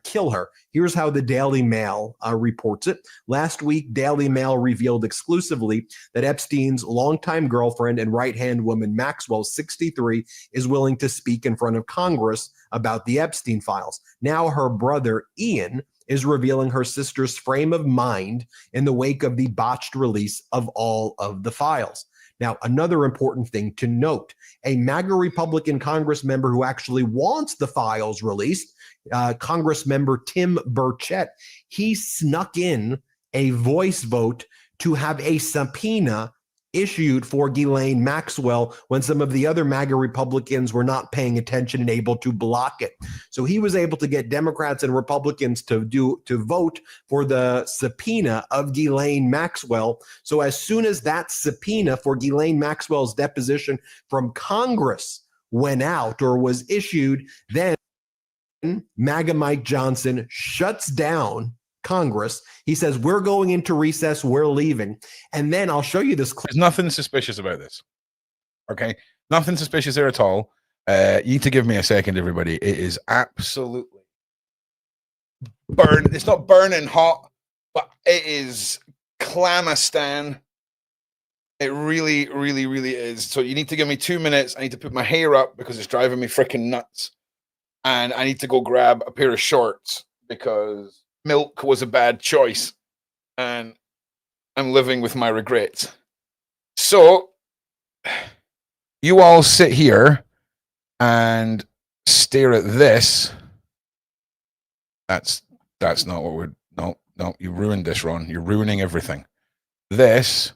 kill her. Here's how the Daily Mail reports it. Last week, Daily Mail revealed exclusively that Epstein's longtime girlfriend and right-hand woman, Maxwell, 63, is willing to speak in front of Congress about the Epstein files. Now her brother, Ian, is revealing her sister's frame of mind in the wake of the botched release of all of the files. Now, another important thing to note, a MAGA Republican Congress member who actually wants the files released, Congress member Tim Burchett, he snuck in a voice vote to have a subpoena issued for Ghislaine Maxwell when some of the other MAGA Republicans were not paying attention and able to block it. So he was able to get Democrats and Republicans to vote for the subpoena of Ghislaine Maxwell. So as soon as that subpoena for Ghislaine Maxwell's deposition from Congress went out or was issued, then MAGA Mike Johnson shuts down Congress. He says, we're going into recess, we're leaving. And then I'll show you this clip. There's nothing suspicious about this. Okay? Nothing suspicious there at all. You need to give me a second, everybody. It is absolutely burn. It's not burning hot, but it is Clamistan. It really, really, really is. So you need to give me 2 minutes. I need to put my hair up because it's driving me freaking nuts. And I need to go grab a pair of shorts because milk was a bad choice. And I'm living with my regrets. So you all sit here and stare at this. That's not what we're... No, you ruined this, Ron. You're ruining everything. This,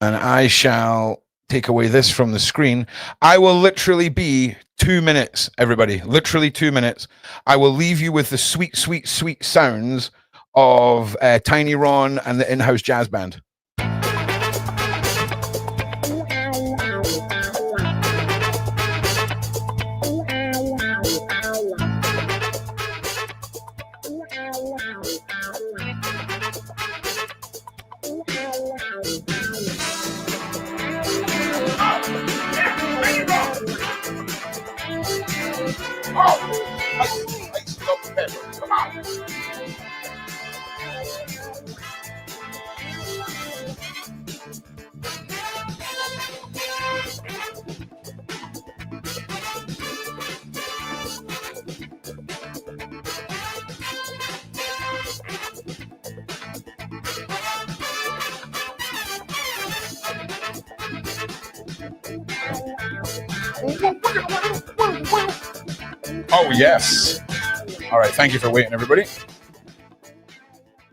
and I shall take away this from the screen. I will literally be 2 minutes, everybody. Literally 2 minutes. I will leave you with the sweet, sweet, sweet sounds of Tiny Ron and the in-house jazz band. Come on. Oh, yes. All right. Thank you for waiting, everybody.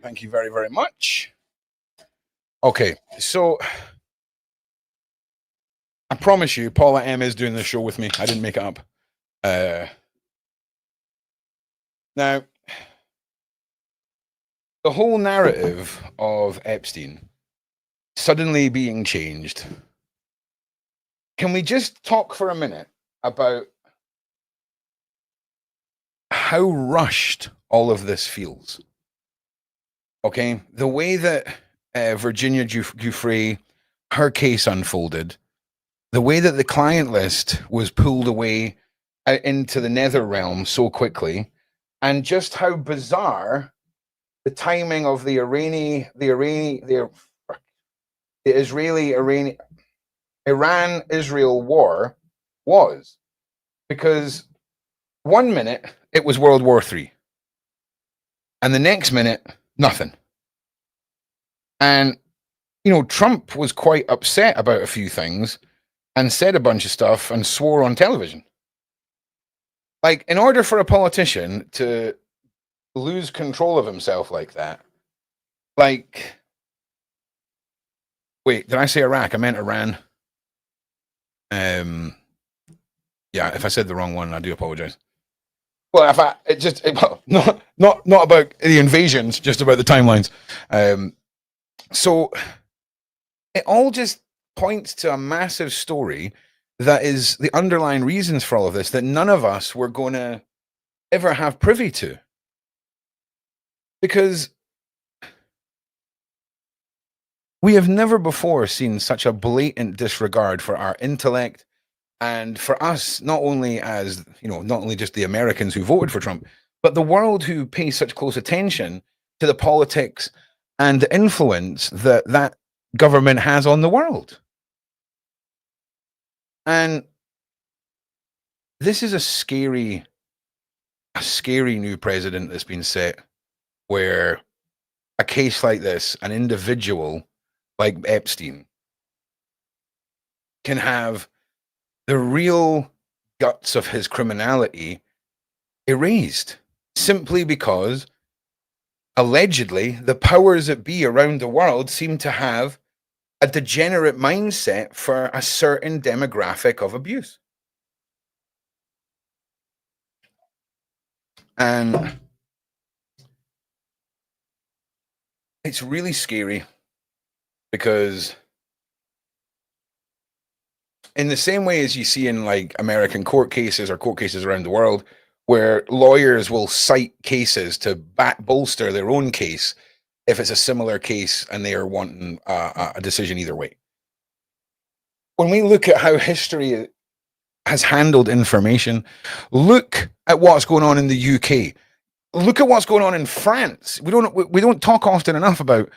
Thank you very, very much. Okay. So I promise you, Paula M is doing this show with me. I didn't make it up. Now, the whole narrative of Epstein suddenly being changed. Can we just talk for a minute about how rushed all of this feels? Okay, the way that Virginia Giuffre, her case unfolded, the way that the client list was pulled away into the nether realm so quickly, and just how bizarre the timing of the Iran-Israel war was, because 1 minute it was World War III, and the next minute nothing. And you know, Trump was quite upset about a few things and said a bunch of stuff and swore on television. Like, in order for a politician to lose control of himself like that, like, wait, did I say Iraq? I meant Iran. Yeah, if I said the wrong one, I do apologize. Well, not about the invasions, just about the timelines. So it all just points to a massive story that is the underlying reasons for all of this that none of us were going to ever have privy to. Because we have never before seen such a blatant disregard for our intellect, and for us, not only as, you know, not only just the Americans who voted for Trump, but the world who pays such close attention to the politics and the influence that that government has on the world. And this is a scary new precedent that's been set, where a case like this, an individual like Epstein, can have the real guts of his criminality erased simply because allegedly the powers that be around the world seem to have a degenerate mindset for a certain demographic of abuse. And it's really scary, because in the same way as you see in like American court cases or court cases around the world, where lawyers will cite cases to bolster their own case if it's a similar case and they are wanting a decision either way. When we look at how history has handled information, look at what's going on in the UK. Look at what's going on in France. We don't talk often enough about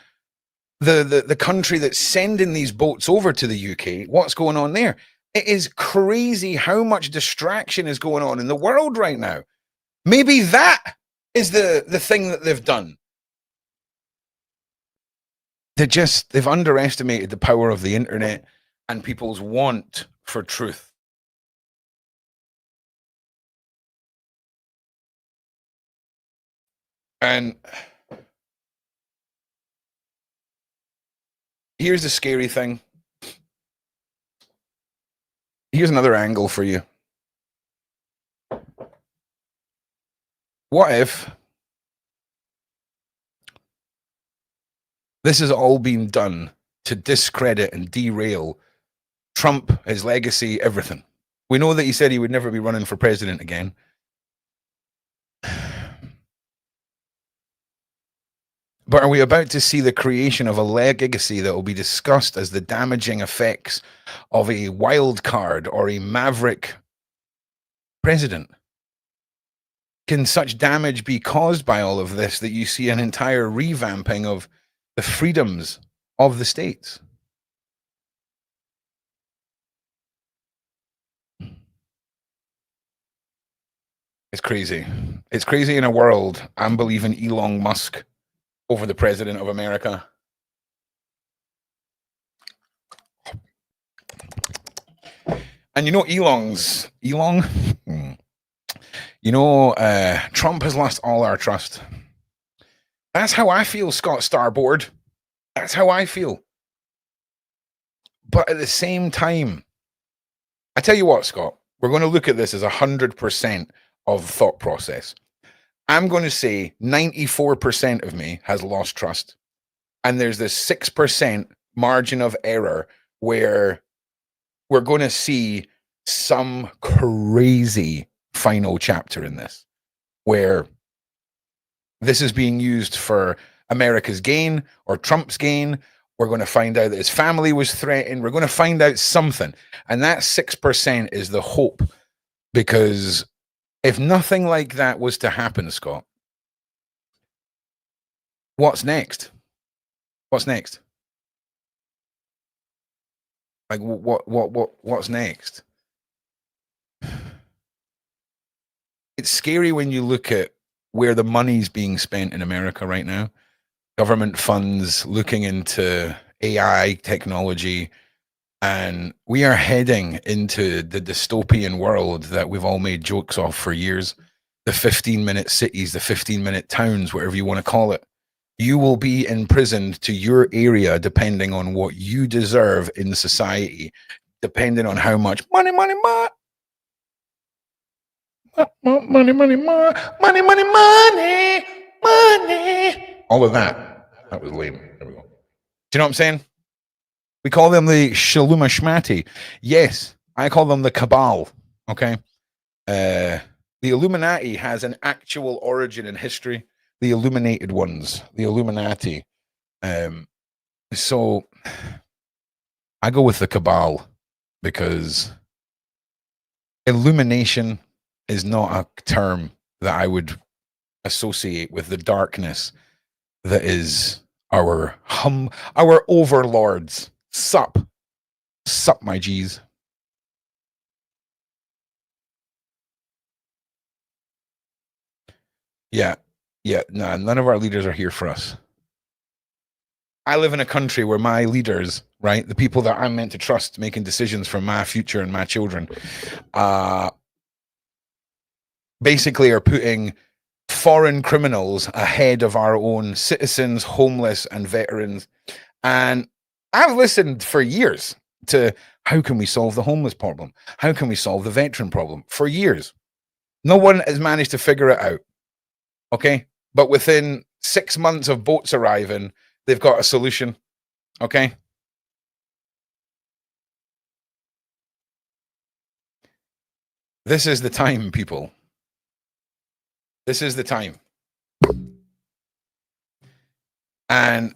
the country that's sending these boats over to the UK. What's going on there? It is crazy how much distraction is going on in the world right now. Maybe that is the thing that they've done. They've underestimated the power of the internet and people's want for truth. And here's the scary thing. Here's another angle for you. What if this has all been done to discredit and derail Trump, his legacy, everything? We know that he said he would never be running for president again. But are we about to see the creation of a legacy that will be discussed as the damaging effects of a wild card or a maverick president? Can such damage be caused by all of this that you see an entire revamping of the freedoms of the states? It's crazy. It's crazy in a world. I'm believing Elon Musk over the president of America. And you know, Elon You know, Trump has lost all our trust. That's how I feel, Scott Starboard. That's how I feel. But at the same time, I tell you what, Scott, we're going to look at this as 100% of thought process. I'm going to say 94% of me has lost trust. And there's this 6% margin of error where we're going to see some crazy final chapter in this, where this is being used for America's gain or Trump's gain. We're going to find out that his family was threatened. We're going to find out something. And that 6% is the hope, because if nothing like that was to happen, Scott, what's next? What's next? Like what's next? It's scary when you look at where the money's being spent in America right now. Government funds looking into AI technology, and we are heading into the dystopian world that we've all made jokes of for years. The 15-minute cities, the 15-minute towns, whatever you want to call it. You will be imprisoned to your area depending on what you deserve in society, depending on how much money, money, money, money, money, money, money, money, money. All of that. That was lame. There we go. Do you know what I'm saying? We call them the Shaluma Shmati. Yes, I call them the Cabal. Okay. The Illuminati has an actual origin in history. The illuminated ones, the Illuminati. So I go with the Cabal, because illumination is not a term that I would associate with the darkness that is our overlords. Sup, my G's. Yeah, no, none of our leaders are here for us. I live in a country where my leaders, right, the people that I'm meant to trust making decisions for my future and my children, basically are putting foreign criminals ahead of our own citizens, homeless, and veterans. And I've listened for years to how can we solve the homeless problem? How can we solve the veteran problem? For years. No one has managed to figure it out. Okay? But within 6 months of boats arriving, they've got a solution. Okay? This is the time, people. This is the time. And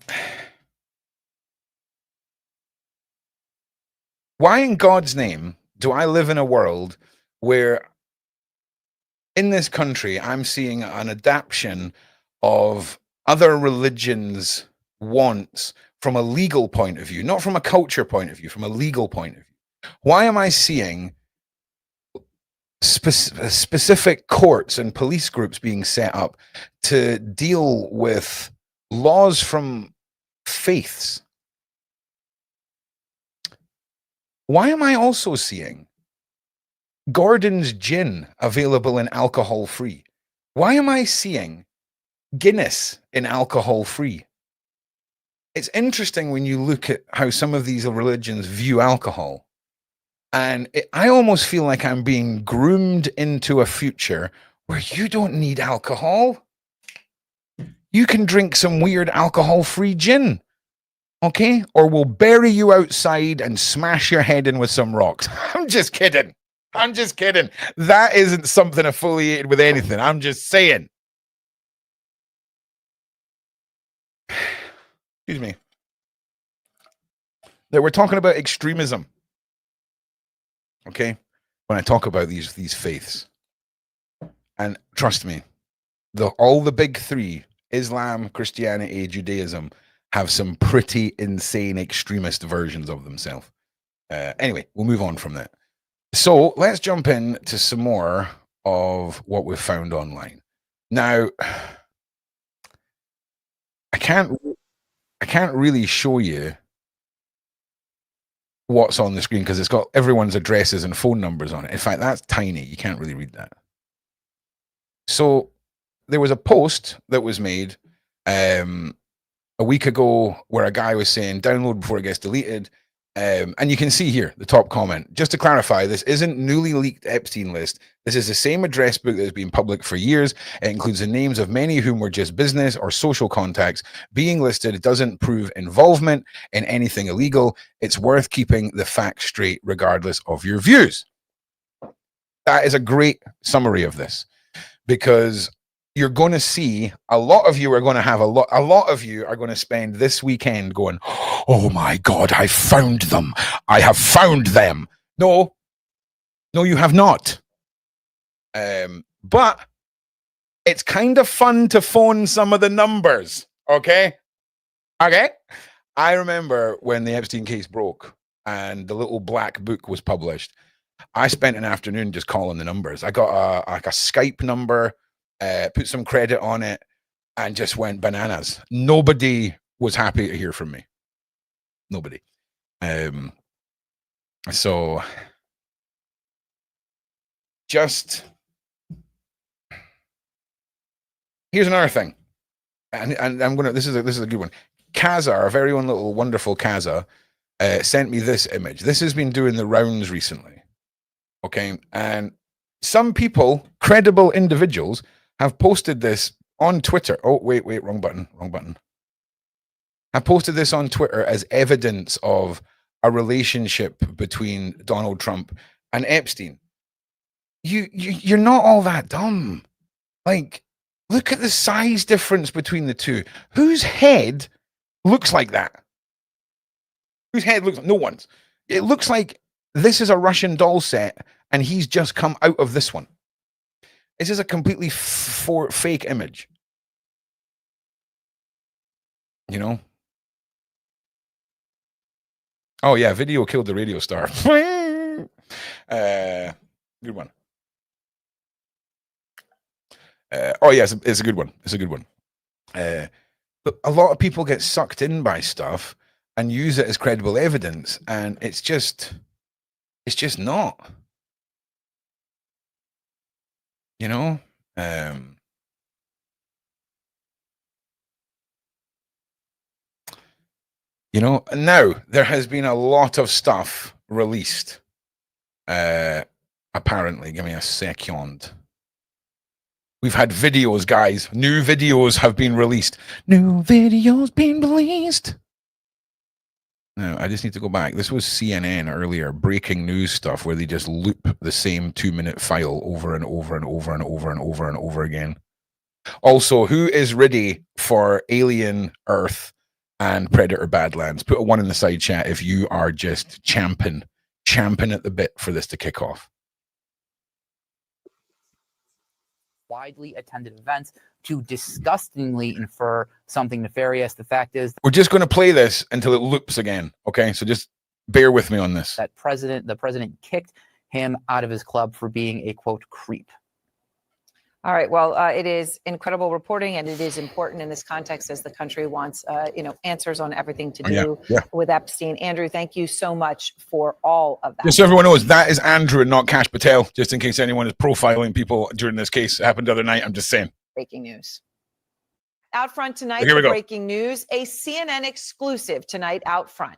why in God's name do I live in a world where in this country I'm seeing an adaptation of other religions' wants from a legal point of view, not from a culture point of view, from a legal point of view? Why am I seeing specific courts and police groups being set up to deal with laws from faiths? Why am I also seeing Gordon's gin available in alcohol free? Why am I seeing Guinness in alcohol free? It's interesting when you look at how some of these religions view alcohol. And I almost feel like I'm being groomed into a future where you don't need alcohol. You can drink some weird alcohol-free gin, okay? Or we'll bury you outside and smash your head in with some rocks. I'm just kidding. I'm just kidding. That isn't something affiliated with anything. I'm just saying. Excuse me. That we're talking about extremism. Okay, when I talk about these faiths, and trust me, all the big three, Islam, Christianity, Judaism, have some pretty insane extremist versions of themselves. Anyway, we'll move on from that. So let's jump in to some more of what we've found online. Now, I can't really show you what's on the screen because it's got everyone's addresses and phone numbers on it. In fact, that's tiny. You can't really read that. So there was a post that was made a week ago where a guy was saying download before it gets deleted. And you can see here the top comment. Just to clarify, this isn't newly leaked Epstein list. This is the same address book that has been public for years. It includes the names of many whom were just business or social contacts. Being listed doesn't prove involvement in anything illegal. It's worth keeping the facts straight regardless of your views. That is a great summary of this, because you're going to see a lot of you are going to have a lot of you are going to spend this weekend going, oh my God, I found them. I have found them. No, you have not. But it's kind of fun to phone some of the numbers. Okay. I remember when the Epstein case broke and the little black book was published, I spent an afternoon just calling the numbers. I got a Skype number, put some credit on it, and just went bananas. Nobody was happy to hear from me. Nobody. So just here's another thing, and I'm gonna. This is a good one. Kaza, our very own little wonderful Kaza, sent me this image. This has been doing the rounds recently. Okay, and some people, credible individuals, have posted this on Twitter. Oh, wait, wrong button. I posted this on Twitter as evidence of a relationship between Donald Trump and Epstein. You're not all that dumb. Like, look at the size difference between the two. Whose head looks like that? Whose head looks like no one's? It looks like this is a Russian doll set and he's just come out of this one. This is a completely fake image. You know? Oh yeah, video killed the radio star. Good one. Oh yes, it's a good one. It's a good one. But a lot of people get sucked in by stuff and use it as credible evidence, and it's just not. You know? You know, now there has been a lot of stuff released. Apparently, give me a second. We've had videos, guys. New videos have been released. New videos being released. No, I just need to go back. This was CNN earlier, breaking news stuff where they just loop the same 2-minute file over and over and over and over and over and over again. Also, who is ready for Alien Earth and Predator Badlands? Put a 1 in the side chat if you are just champing at the bit for this to kick off. Widely attended events to disgustingly infer something nefarious. The fact is, we're just going to play this until it loops again. Okay, so just bear with me on this. That the president kicked him out of his club for being a quote creep. All right. Well, it is incredible reporting, and it is important in this context as the country wants, answers on everything to do with Epstein. Andrew, thank you so much for all of that. Just so everyone knows, that is Andrew and not Kash Patel, just in case anyone is profiling people during this case. It happened the other night. I'm just saying. Breaking news. Out front tonight, Here we go. Breaking news, a CNN exclusive tonight out front.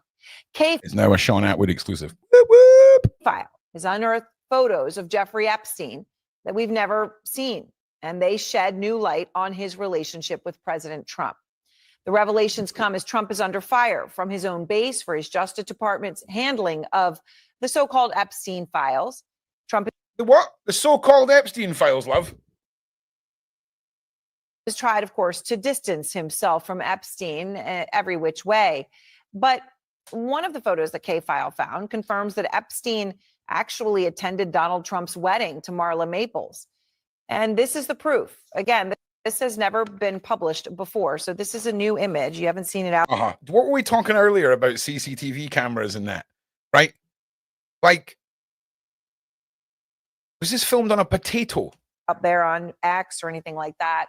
It's now a Sean Atwood exclusive. Whoop, whoop. File has unearthed photos of Jeffrey Epstein that we've never seen, and they shed new light on his relationship with President Trump. The revelations come as Trump is under fire from his own base for his Justice Department's handling of the so-called Epstein files. Trump The what? The so-called Epstein files, love. has tried, of course, to distance himself from Epstein every which way. But one of the photos the K-File found confirms that Epstein actually attended Donald Trump's wedding to Marla Maples. And this is the proof. Again, this has never been published before. So this is a new image. You haven't seen it out. What were we talking earlier about CCTV cameras and that, right? Like, was this filmed on a potato? Up there on X or anything like that.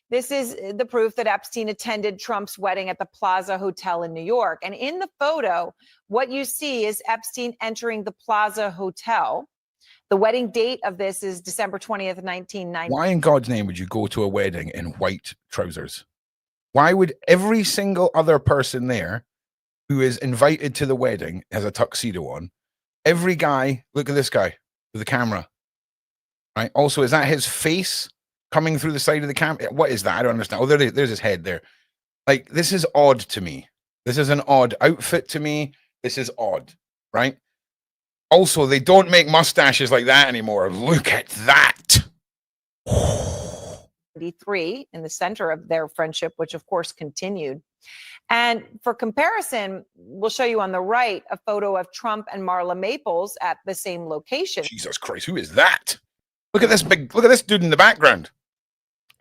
This is the proof that Epstein attended Trump's wedding at the Plaza Hotel in New York. And in the photo, what you see is Epstein entering the Plaza Hotel. The wedding date of this is December 20th, 1990. Why in God's name would you go to a wedding in white trousers? Why would every single other person there who is invited to the wedding has a tuxedo on? Every guy, look at this guy with the camera, right? Also, is that his face coming through the side of the camera? What is that? I don't understand. Oh, there's his head there. Like, this is odd to me. This is an odd outfit to me. This is odd, right? Also, they don't make mustaches like that anymore. Look at that. 1993 in the center of their friendship, which of course continued. And for comparison, we'll show you on the right a photo of Trump and Marla Maples at the same location. Jesus Christ, who is that? Look at this dude in the background.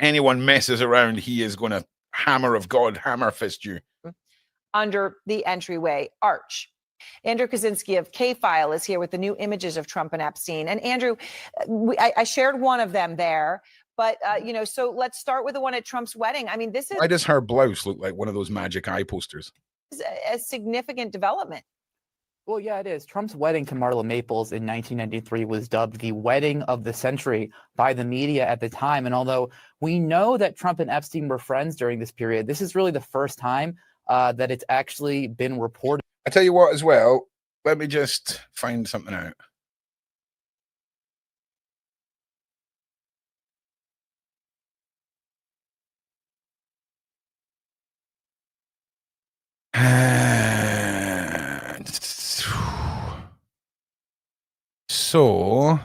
Anyone messes around, he is going to hammer of God, hammer fist you. Under the entryway arch. Andrew Kaczynski of K-File is here with the new images of Trump and Epstein. And Andrew, I shared one of them there. But, so let's start with the one at Trump's wedding. I mean, this is... Why does her blouse look like one of those magic eye posters? A significant development. Well, yeah, it is. Trump's wedding to Marla Maples in 1993 was dubbed the wedding of the century by the media at the time. And although we know that Trump and Epstein were friends during this period, this is really the first time that it's actually been reported. I tell you what, as well, let me just find something out. So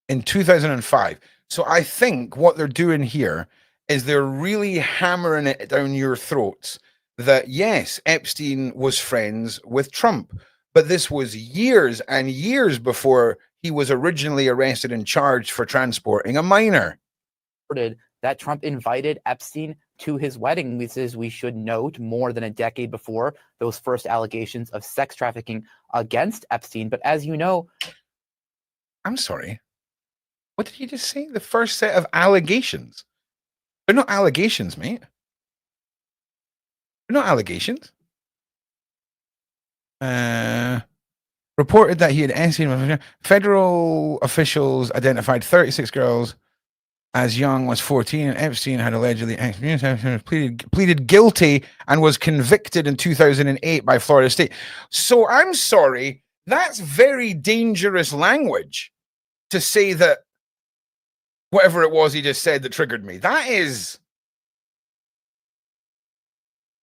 in 2005. So I think what they're doing here is they're really hammering it down your throats that yes, Epstein was friends with Trump, but this was years and years before he was originally arrested and charged for transporting a minor. That Trump invited Epstein to his wedding. This is, we should note, more than a decade before those first allegations of sex trafficking against Epstein. But as you know... I'm sorry. What did you just say? The first set of allegations. They're not allegations, mate. They're not allegations. Reported that he had Epstein. Federal officials identified 36 girls as young as 14, and Epstein had allegedly pleaded guilty and was convicted in 2008 by Florida State. So I'm sorry, that's very dangerous language to say that whatever it was he just said that triggered me. That is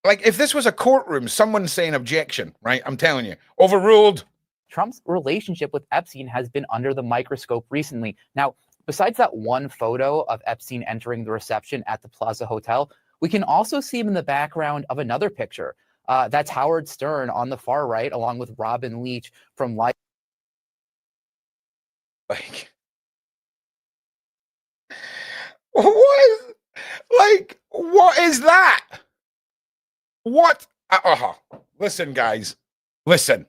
like, if this was a courtroom, someone saying objection, right? I'm telling you, overruled. Trump's relationship with Epstein has been under the microscope recently. Now, besides that one photo of Epstein entering the reception at the Plaza Hotel, we can also see him in the background of another picture. That's Howard Stern on the far right, along with Robin Leach from Life. Like, what? Like, what is that? What? Listen, guys. Listen.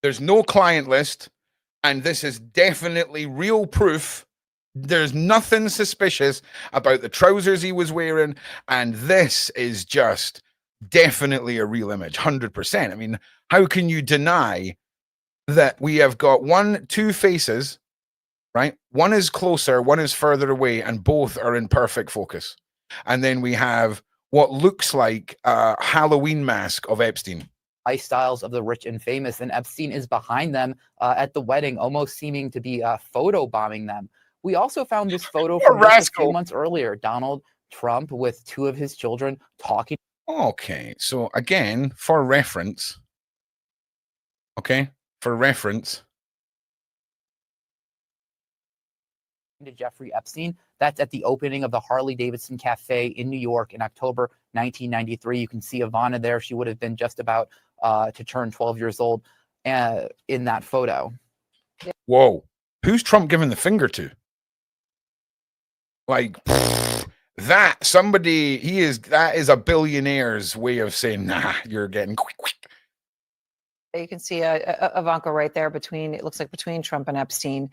There's no client list, and this is definitely real proof. There's nothing suspicious about the trousers he was wearing, and this is just definitely a real image, 100%. I mean, how can you deny that we have got two faces, right? One is closer, one is further away, and both are in perfect focus. And then we have what looks like a Halloween mask of Epstein. Lifestyles of the rich and famous, and Epstein is behind them at the wedding, almost seeming to be photobombing them. We also found this photo from a few months earlier. Donald Trump with two of his children talking. Okay, so again, for reference, to Jeffrey Epstein. That's at the opening of the Harley-Davidson Cafe in New York in October 1993. You can see Ivana there. She would have been just about to turn 12 years old in that photo. Whoa, who's Trump giving the finger to? Like, that is a billionaire's way of saying, nah, you're getting quick. You can see Ivanka right there between Trump and Epstein.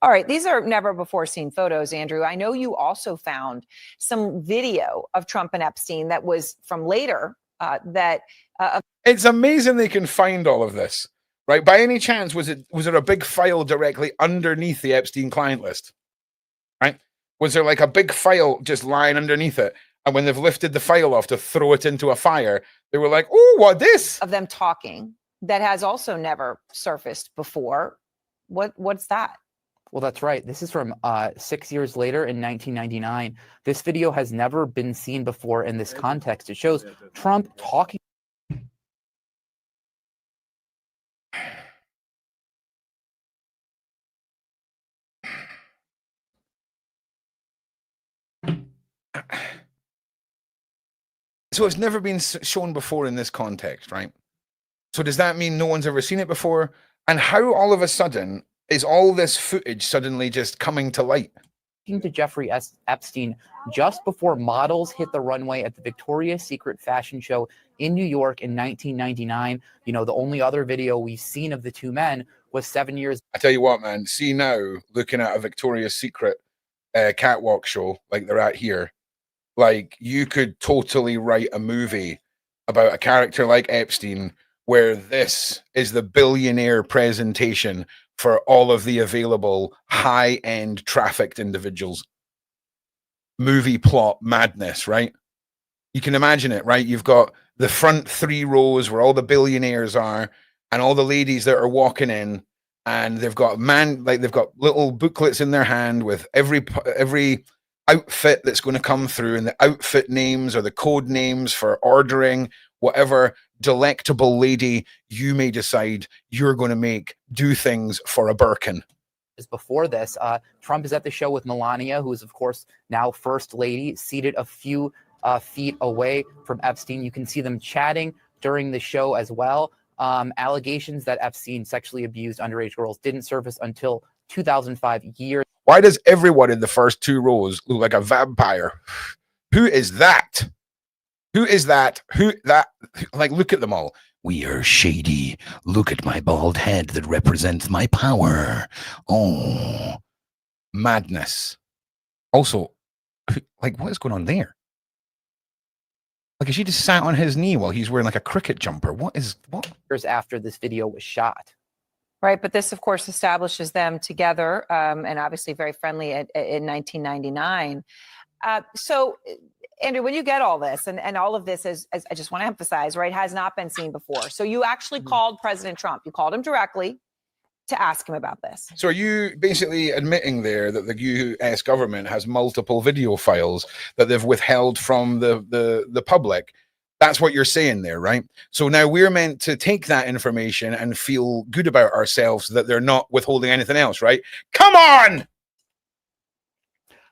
All right, these are never before seen photos, Andrew. I know you also found some video of Trump and Epstein that was from later that It's amazing they can find all of this, right? By any chance, was there a big file directly underneath the Epstein client list, right? Was there like a big file just lying underneath it? And when they've lifted the file off to throw it into a fire, they were like, oh, what this? of them talking that has also never surfaced before. What's that? Well, that's right. This is from 6 years later in 1999. This video has never been seen before in this context. It shows Trump talking. So it's never been shown before in this context, right? So does that mean no one's ever seen it before? And how all of a sudden is all this footage suddenly just coming to light? To Jeffrey Epstein just before models hit the runway at the Victoria's Secret fashion show in New York in 1999. You know, the only other video we've seen of the two men was 7 years. I tell you what, man, see now, looking at a Victoria's Secret catwalk show like they're at here, like you could totally write a movie about a character like Epstein where this is the billionaire presentation for all of the available high-end trafficked individuals. Movie plot madness, right? You can imagine it, right? You've got the front 3 rows where all the billionaires are and all the ladies that are walking in, and they've got they've got little booklets in their hand with every outfit that's going to come through, and the outfit names or the code names for ordering whatever delectable lady you may decide you're going to do things for a Birkin. Before this, Trump is at the show with Melania, who is, of course, now First Lady, seated a few feet away from Epstein. You can see them chatting during the show as well. Allegations that Epstein sexually abused underage girls didn't surface until 2005, years. Why does everyone in the first 2 rows look like a vampire? Who is that? Who is that? Like, look at them all. We are shady. Look at my bald head that represents my power. Oh, madness. Also, like, what is going on there? Like, is she just sat on his knee while he's wearing like a cricket jumper? What? Years after this video was shot. Right, but this, of course, establishes them together, and obviously very friendly in 1999. So, Andrew, when you get all this, and all of this, as I just want to emphasize, right, has not been seen before. So you actually called President Trump. You called him directly to ask him about this. So are you basically admitting there that the US government has multiple video files that they've withheld from the public? That's what you're saying there, right? So now we're meant to take that information and feel good about ourselves that they're not withholding anything else, right? Come on!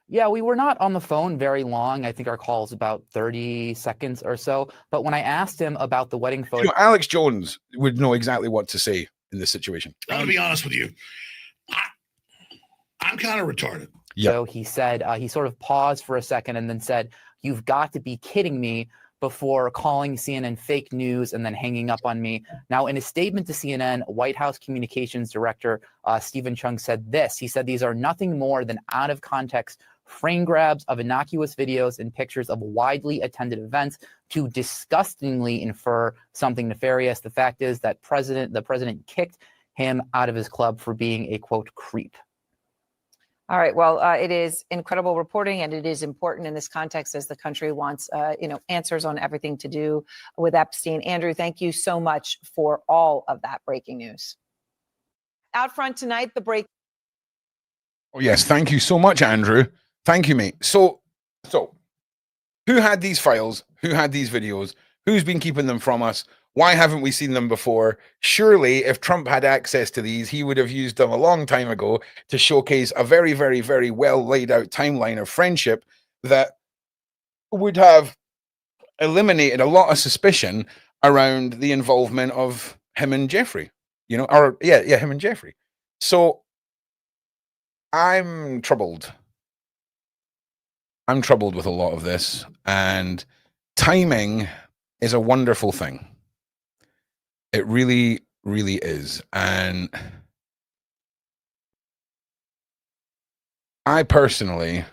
Yeah, we were not on the phone very long. I think our call was about 30 seconds or so. But when I asked him about the wedding photo, You know, Alex Jones would know exactly what to say in this situation. I'm gonna be honest with you. I'm kind of retarded. so he said, he sort of paused for a second and then said, "You've got to be kidding me," before calling CNN fake news and then hanging up on me. Now, in a statement to CNN, White House Communications Director Stephen Chung said this. He said, "These are nothing more than out of context frame grabs of innocuous videos and pictures of widely attended events to disgustingly infer something nefarious. The fact is that the president kicked him out of his club for being a, quote, creep." All right. Well, it is incredible reporting, and it is important in this context as the country wants, answers on everything to do with Epstein. Andrew, thank you so much for all of that breaking news. Out front tonight, the break. Oh, yes. Thank you so much, Andrew. Thank you, mate. So who had these files? Who had these videos? Who's been keeping them from us? Why haven't we seen them before? Surely, if Trump had access to these, he would have used them a long time ago to showcase a very, very, very well laid out timeline of friendship that would have eliminated a lot of suspicion around the involvement of him and Jeffrey, him and Jeffrey. So I'm troubled. I'm troubled with a lot of this, and timing is a wonderful thing. It really, really is. And I personally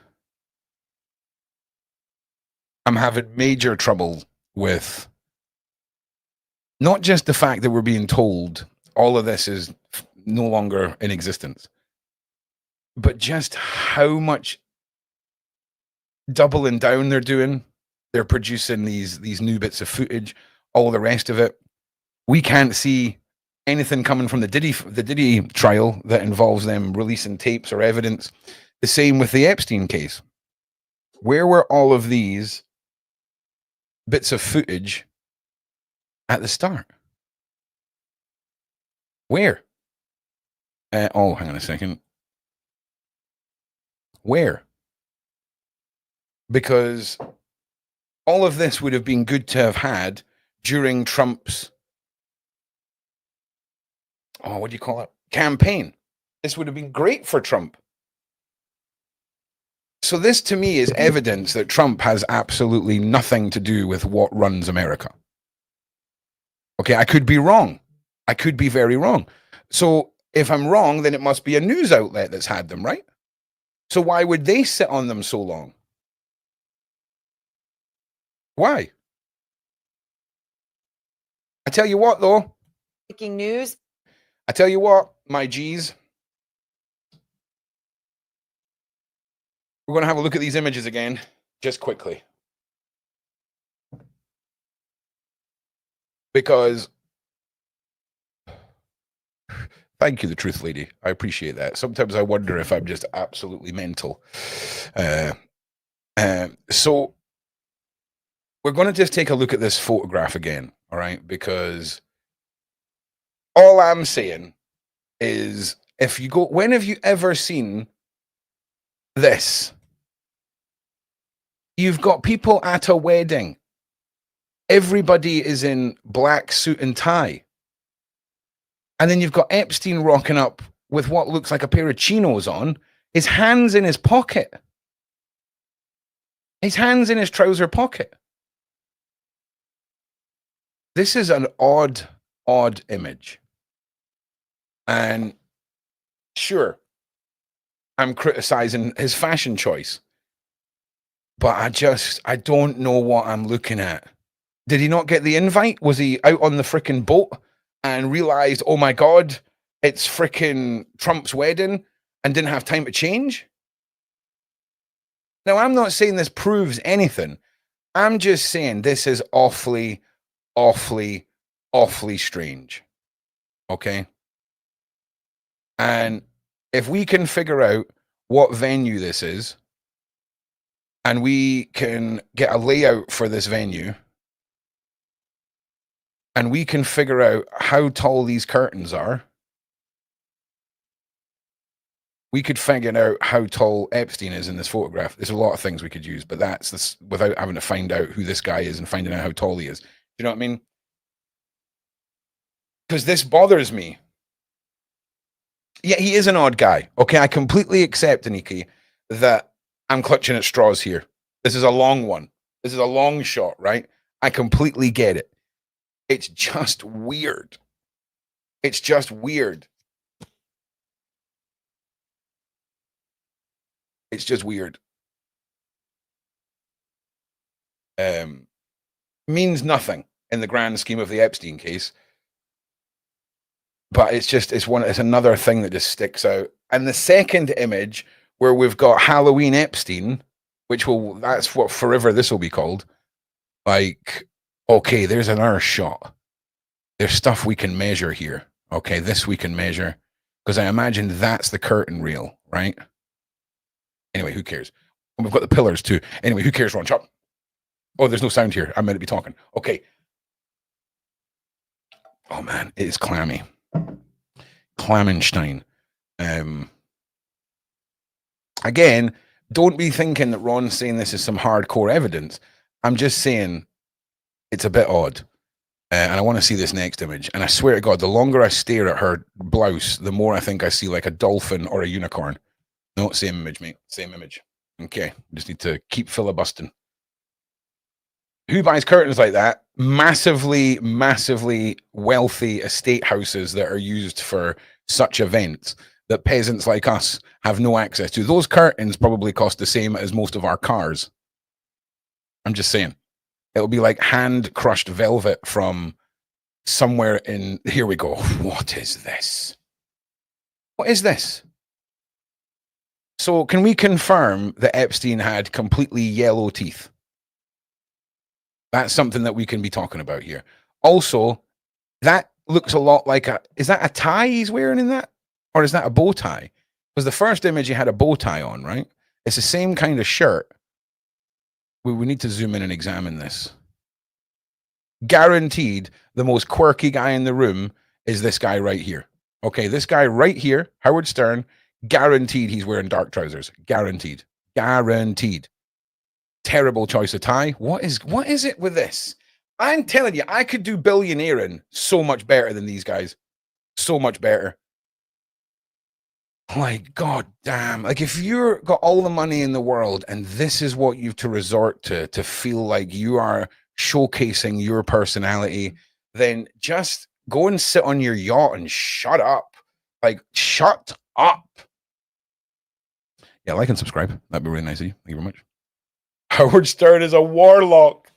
am having major trouble with not just the fact that we're being told all of this is no longer in existence, but just how much doubling down they're doing. They're producing these new bits of footage, all the rest of it. We can't see anything coming from the Diddy trial that involves them releasing tapes or evidence. The same with the Epstein case. Where were all of these bits of footage at the start? Where? Oh, hang on a second. Where? Because all of this would have been good to have had during Trump's, what do you call it? Campaign. This would have been great for Trump. So this to me is evidence that Trump has absolutely nothing to do with what runs America. Okay, I could be wrong. I could be very wrong. So if I'm wrong, then it must be a news outlet that's had them, right? So why would they sit on them so long? Why? I tell you what, though. Breaking news. I tell you what, my G's. We're going to have a look at these images again, just quickly. Because, thank you, the truth lady. I appreciate that. Sometimes I wonder if I'm just absolutely mental. So we're going to just take a look at this photograph again, all right? Because all I'm saying is, if you go, when have you ever seen this? You've got people at a wedding. Everybody is in black suit and tie. And then you've got Epstein rocking up with what looks like a pair of chinos on, his hands in his pocket. His hands in his trouser pocket. This is an odd image. And sure, I'm criticizing his fashion choice. But I don't know what I'm looking at. Did he not get the invite? Was he out on the frickin' boat and realized, oh my God, it's frickin' Trump's wedding and didn't have time to change? Now, I'm not saying this proves anything. I'm just saying this is awfully strange. Okay? And if we can figure out what venue this is, and we can get a layout for this venue, and we can figure out how tall these curtains are, we could figure out how tall Epstein is in this photograph. There's a lot of things we could use, but that's this without having to find out who this guy is and finding out how tall he is. Do you know what I mean? Because this bothers me. Yeah, he is an odd guy. Okay, I completely accept, Aniki, that I'm clutching at straws here. This is a long one. This is a long shot, right? I completely get it. It's just weird. It's just weird. It's just weird. Means nothing in the grand scheme of the Epstein case. But it's another thing that just sticks out. And the second image where we've got Halloween Epstein, that's what forever this will be called. Like, okay, there's another shot. There's stuff we can measure here. Okay, this we can measure. Because I imagine that's the curtain reel, right? Anyway, who cares? And we've got the pillars too. Anyway, who cares, Ron Chop? Oh, there's no sound here. I'm meant to be talking. Okay. Oh man, it is clammy. Clammenstein. Again, don't be thinking that Ron's saying this is some hardcore evidence. I'm just saying it's a bit odd. And I want to see this next image. And I swear to God, the longer I stare at her blouse, the more I think I see like a dolphin or a unicorn. No, same image, mate. Same image. Okay. Just need to keep filibustering. Who buys curtains like that? Massively wealthy estate houses that are used for such events that peasants like us have no access to. Those curtains probably cost the same as most of our cars. I'm just saying. It'll be like hand-crushed velvet from somewhere in, here we go. What is this? What is this? So can we confirm that Epstein had completely yellow teeth? That's something that we can be talking about here. Also, that looks a lot like is that a tie he's wearing in that? Or is that a bow tie? Because the first image he had a bow tie on, right? It's the same kind of shirt. We need to zoom in and examine this. Guaranteed, the most quirky guy in the room is this guy right here. Okay, this guy right here, Howard Stern, guaranteed he's wearing dark trousers. Guaranteed. Guaranteed. Terrible choice of tie. What is it with this? I'm telling you, I could do billionairing so much better than these guys. So much better. Like, god damn. Like, if you've got all the money in the world and this is what you've to resort to feel like you are showcasing your personality, then just go and sit on your yacht and shut up. Like, shut up. Yeah, like and subscribe. That'd be really nice of you. Thank you very much. Howard Stern is a warlock.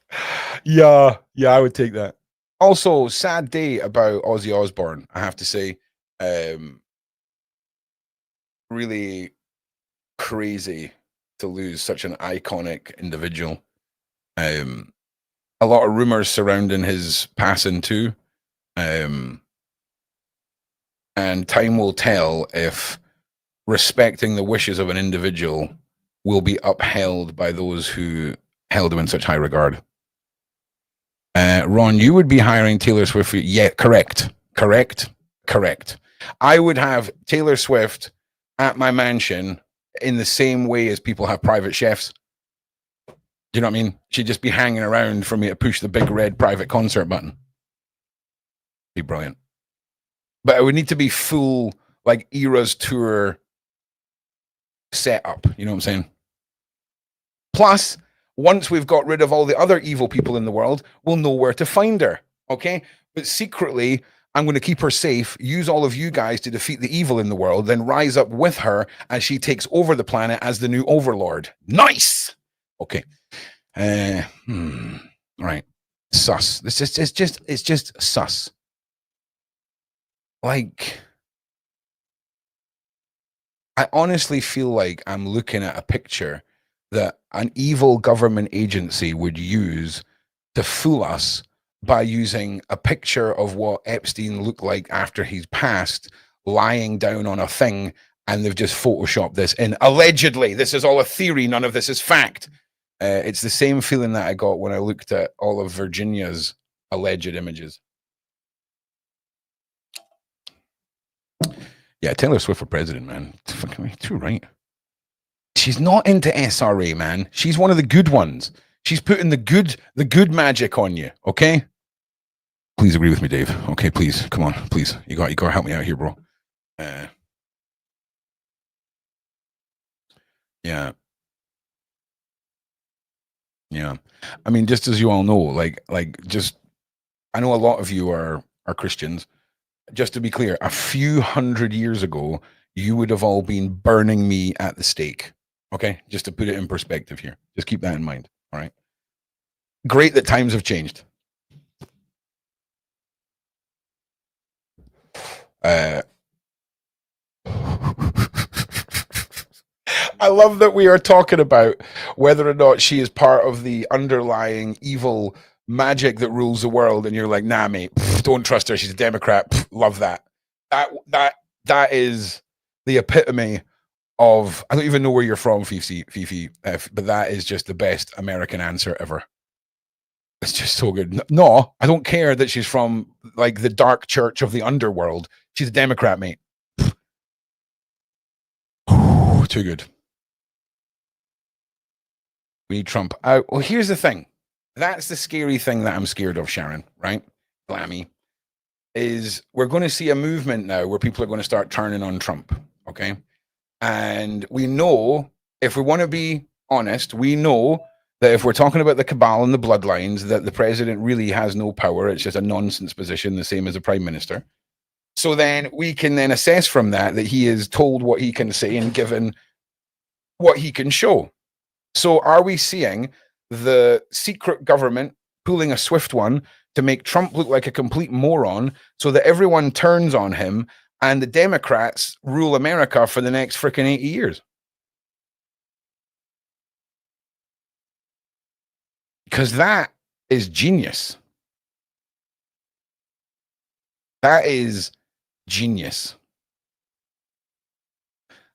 Yeah, I would take that. Also, sad day about Ozzy Osbourne, I have to say. Really crazy to lose such an iconic individual. A lot of rumors surrounding his passing too. And time will tell if respecting the wishes of an individual will be upheld by those who held him in such high regard. Ron, you would be hiring Taylor Swift. Yeah, correct. I would have Taylor Swift at my mansion in the same way as people have private chefs. Do you know what I mean? She'd just be hanging around for me to push the big red private concert button. Be brilliant. But it would need to be full, like, Eras Tour setup. You know what I'm saying? Plus, once we've got rid of all the other evil people in the world, we'll know where to find her. Okay? But secretly, I'm going to keep her safe, use all of you guys to defeat the evil in the world, then rise up with her as she takes over the planet as the new overlord. Nice! Okay. All right. Sus. It's just sus. Like, I honestly feel like I'm looking at a picture that an evil government agency would use to fool us by using a picture of what Epstein looked like after he's passed, lying down on a thing, and they've just photoshopped this in. Allegedly, this is all a theory. None of this is fact. It's the same feeling that I got when I looked at all of Virginia's alleged images. Yeah, Taylor Swift for president, man. Fucking too right. She's not into SRA, man. She's one of the good ones. She's putting the good magic on you, okay? Please agree with me, Dave. Okay, please. Come on, please. You got to help me out here, bro. Yeah. I mean, just as you all know, like just I know a lot of you are Christians. Just to be clear, a few hundred years ago, you would have all been burning me at the stake. Okay? Just to put it in perspective here. Just keep that in mind. All right. Great that times have changed. I love that we are talking about whether or not she is part of the underlying evil magic that rules the world, and you're like, nah, mate, don't trust her. She's a Democrat. Love that. That is the epitome of, I don't even know where you're from, Fifi, but that is just the best American answer ever. It's just so good. No, I don't care that she's from like the dark church of the underworld. She's a Democrat, mate. Too good. We need Trump out. Well, here's the thing. That's the scary thing that I'm scared of, Sharon, right? Glammy. Is we're going to see a movement now where people are going to start turning on Trump, okay? And we know, if we want to be honest, we know that if we're talking about the cabal and the bloodlines, that the president really has no power. It's just a nonsense position, the same as a prime minister. So then we can then assess from that he is told what he can say and given what he can show. So are we seeing the secret government pulling a swift one to make Trump look like a complete moron so that everyone turns on him and the Democrats rule America for the next freaking 80 years. Because that is genius. That is genius.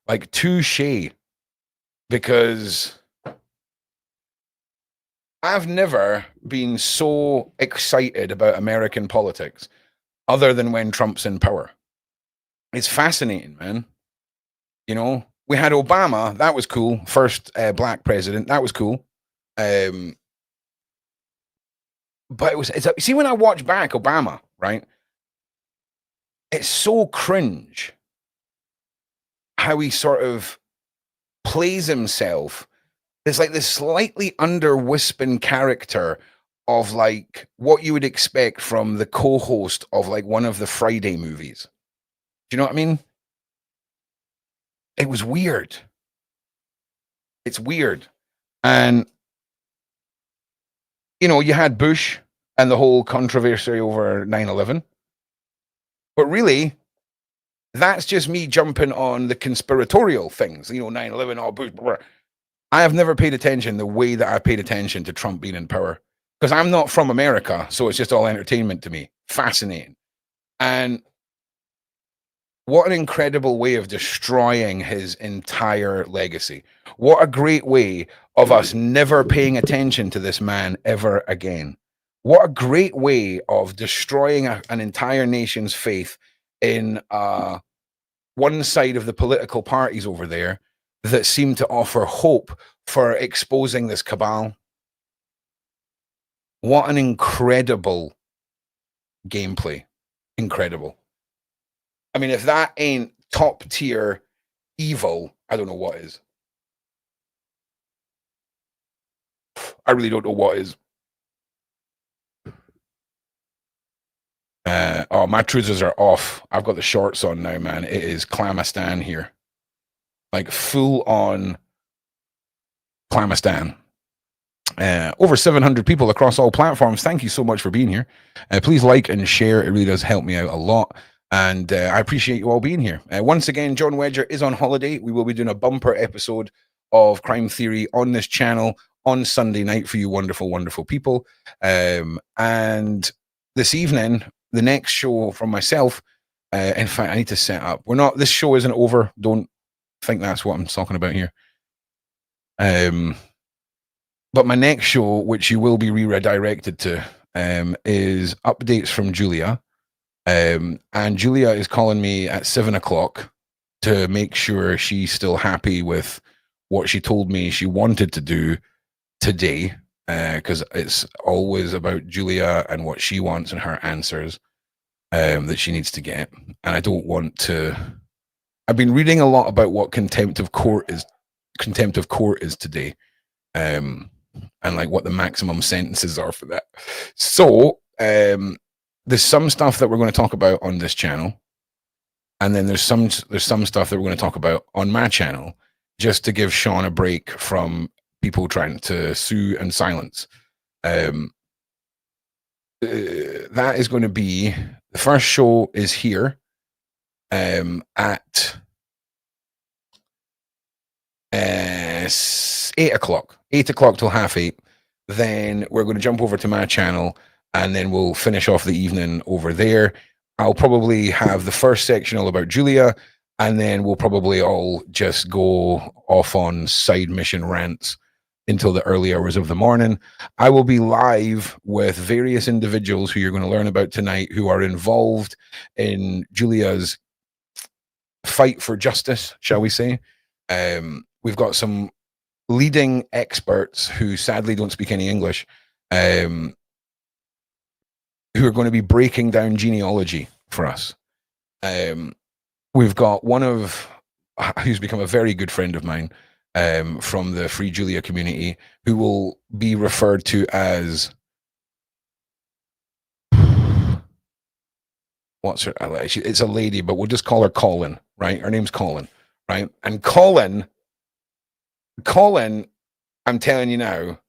Like touche. Because I've never been so excited about American politics other than when Trump's in power. It's fascinating, man. You know, we had Obama. That was cool. First black president. That was cool. But see, when I watch back Obama, right? It's so cringe how he sort of plays himself. There's like this slightly under-wisping character of like what you would expect from the co-host of like one of the Friday movies. Do you know what I mean? It was weird. It's weird. And, you know, you had Bush and the whole controversy over 9/11. But really, that's just me jumping on the conspiratorial things. You know, 9/11, oh, Bush, blah, blah. I have never paid attention the way that I paid attention to Trump being in power. Because I'm not from America, so it's just all entertainment to me. Fascinating. And what an incredible way of destroying his entire legacy. What a great way of us never paying attention to this man ever again. What a great way of destroying an entire nation's faith in one side of the political parties over there that seem to offer hope for exposing this cabal. What an incredible gameplay. Incredible. I mean, if that ain't top tier evil, I don't know what is. I really don't know what is. Oh, my trousers are off. I've got the shorts on now, man. It is Clamistan here. Like full on Clamistan. Over 700 people across all platforms. Thank you so much for being here. Please like and share. It really does help me out a lot. And I appreciate you all being here. Once again, John Wedger is on holiday. We will be doing a bumper episode of Crime Theory on this channel on Sunday night for you wonderful, wonderful people. And this evening, the next show from myself, in fact, I need to set up. This show isn't over. Don't think that's what I'm talking about here. But my next show, which you will be redirected to, is updates from Julia. And Julia is calling me at 7:00 to make sure she's still happy with what she told me she wanted to do today. Because it's always about Julia and what she wants and her answers that she needs to get. And I don't want to. I've been reading a lot about what contempt of court is today, and like what the maximum sentences are for that. So there's some stuff that we're going to talk about on this channel, and then there's some stuff that we're going to talk about on my channel, just to give Sean a break from people trying to sue and silence. That is going to be the first show is here at 8:00 till 8:30. Then we're going to jump over to my channel, and then we'll finish off the evening over there. I'll probably have the first section all about Julia, and then we'll probably all just go off on side mission rants until the early hours of the morning. I will be live with various individuals who you're going to learn about tonight who are involved in Julia's fight for justice, shall we say. We've got some leading experts who sadly don't speak any English, who are going to be breaking down genealogy for us. We've got one of who's become a very good friend of mine from the Free Julia community, who will be referred to as what's her? It's a lady, but we'll just call her Colin, right? Her name's Colin, right? And Colin, I'm telling you now,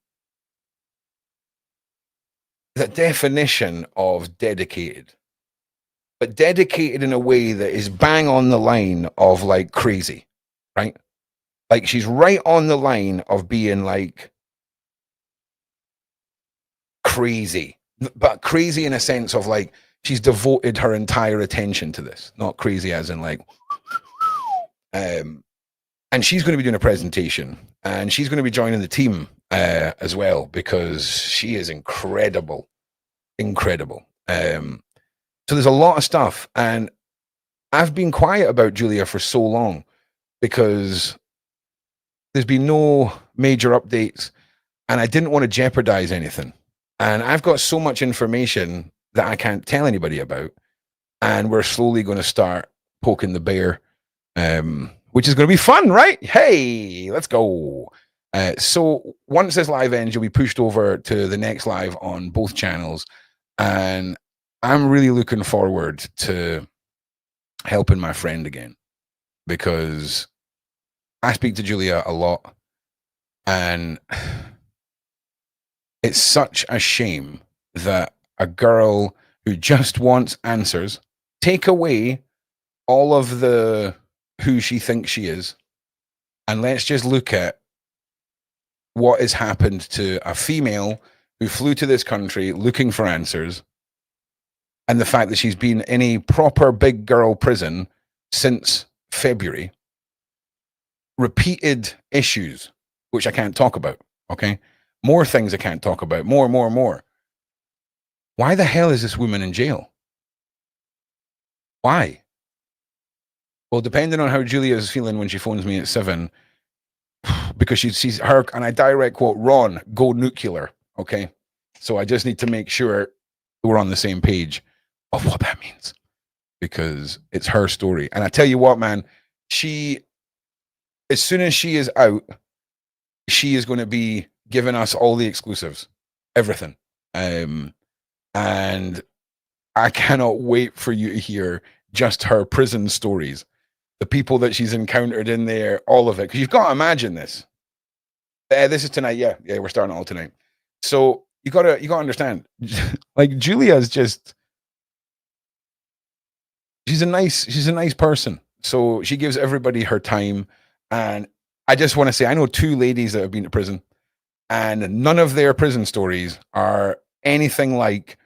the definition of dedicated, but dedicated in a way that is bang on the line of like crazy, right? Like she's right on the line of being like crazy, but crazy in a sense of like she's devoted her entire attention to this, not crazy as in like, and she's going to be doing a presentation and she's going to be joining the team as well because she is incredible. So there's a lot of stuff, and I've been quiet about Julia for so long because there's been no major updates and I didn't want to jeopardize anything. And I've got so much information that I can't tell anybody about. And we're slowly going to start poking the bear, which is going to be fun, right? Hey, let's go. So once this live ends, you'll be pushed over to the next live on both channels. And I'm really looking forward to helping my friend again because I speak to Julia a lot and it's such a shame that a girl who just wants answers take away all of the who she thinks she is, and let's just look at what has happened to a female who flew to this country looking for answers, and the fact that she's been in a proper big girl prison since February, repeated issues, which I can't talk about, okay? More things I can't talk about, more. Why the hell is this woman in jail? Why? Well, depending on how Julia is feeling when she phones me at 7, because she sees her, and I direct quote, Ron, go nuclear, okay? So I just need to make sure we're on the same page of what that means, because it's her story. And I tell you what, man, as soon as she is out, she is going to be giving us all the exclusives, everything. And I cannot wait for you to hear just her prison stories, the people that she's encountered in there, all of it. Because you've got to imagine this. This is tonight. Yeah, we're starting all tonight. So you gotta understand, like Julia's just, she's a nice person. So she gives everybody her time. And I just want to say, I know 2 ladies that have been to prison, and none of their prison stories are anything like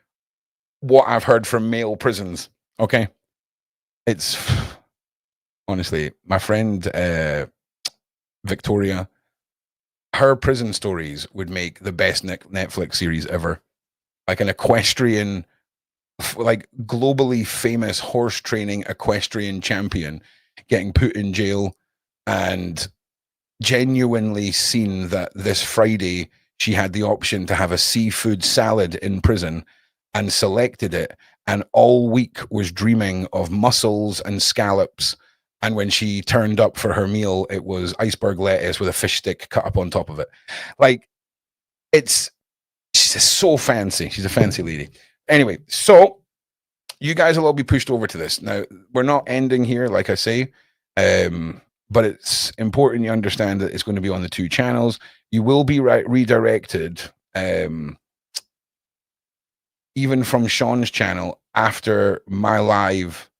what I've heard from male prisons. Okay. It's honestly, my friend Victoria, her prison stories would make the best Netflix series ever. Like an equestrian, like globally famous horse training equestrian champion getting put in jail, and genuinely seen that this Friday she had the option to have a seafood salad in prison and selected it, and all week was dreaming of mussels and scallops, and when she turned up for her meal it was iceberg lettuce with a fish stick cut up on top of it. Like, she's just so fancy. She's a fancy lady. Anyway, so you guys will all be pushed over to this. Now, we're not ending here, like I say, but it's important you understand that it's going to be on the 2 channels. You will be redirected, even from Sean's channel after my live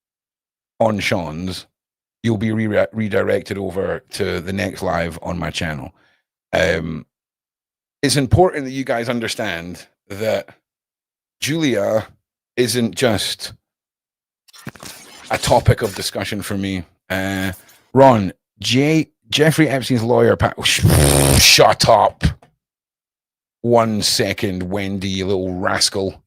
on Sean's. You'll be redirected over to the next live on my channel. It's important that you guys understand that Julia isn't just a topic of discussion for me. Ron, Jeffrey Epstein's lawyer, shut up. 1 second, Wendy, you little rascal.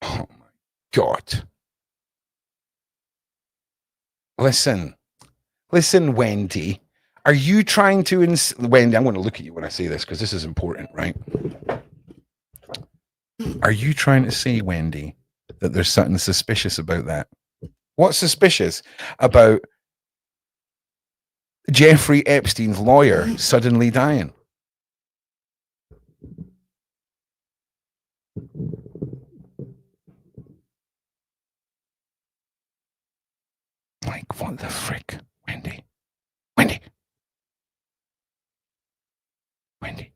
Oh my God. Listen, Wendy. Are you trying to Wendy, I'm going to look at you when I say this because this is important, right? Are you trying to say, Wendy, that there's something suspicious about that? What's suspicious about Jeffrey Epstein's lawyer suddenly dying? What the frick? Wendy. Wendy. Wendy.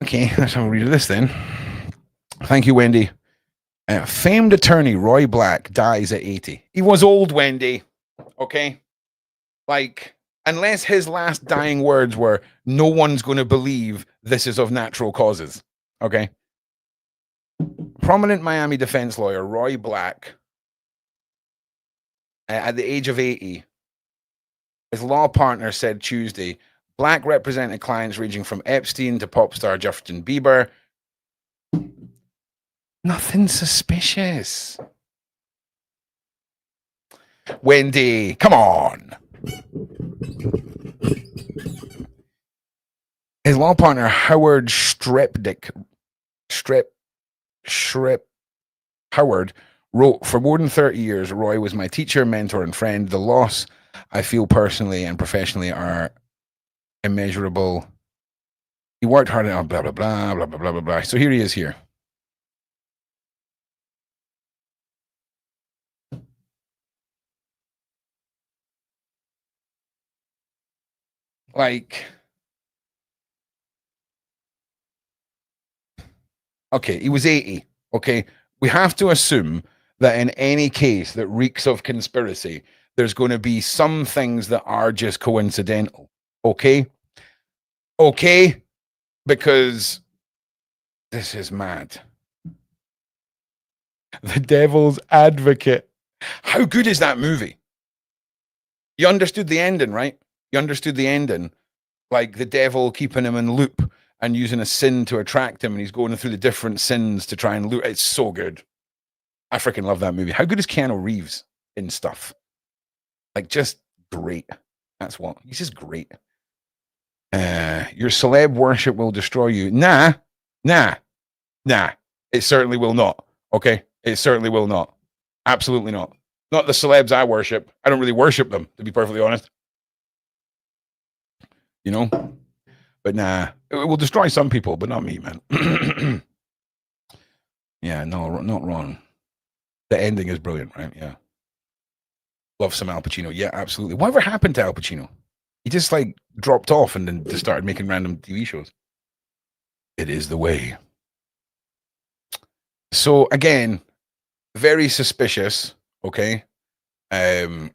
Okay, let's have a read of this then. Thank you, Wendy. Famed attorney Roy Black dies at 80. He was old, Wendy. Okay? Like, unless his last dying words were, no one's going to believe this is of natural causes. Okay? Prominent Miami defense lawyer Roy Black, at the age of 80, his law partner said Tuesday, Black represented clients ranging from Epstein to pop star Justin Bieber. Nothing suspicious. Wendy, come on. His law partner, Howard Howard, wrote, for more than 30 years, Roy was my teacher, mentor, and friend. The loss I feel personally and professionally are immeasurable. He worked hard on blah, blah, blah, blah, blah, blah, blah, blah. So here he is here. Like, okay, he was 80. Okay, we have to assume that in any case that reeks of conspiracy, there's going to be some things that are just coincidental. Okay? Okay? Because this is mad. The Devil's Advocate. How good is that movie? You understood the ending, right? You understood the ending. Like the devil keeping him in loop and using a sin to attract him, and he's going through the different sins to try and loop. It's so good. I freaking love that movie. How good is Keanu Reeves in stuff? Like, just great. That's what. He's just great. Your celeb worship will destroy you. Nah. It certainly will not. Okay? It certainly will not. Absolutely not. Not the celebs I worship. I don't really worship them, to be perfectly honest. You know? But nah. It will destroy some people, but not me, man. Yeah, no, not wrong. The ending is brilliant, right? Yeah. Love some Al Pacino. Yeah, absolutely. Whatever happened to Al Pacino? He just like dropped off and then just started making random TV shows. It is the way. So again, very suspicious. Okay. But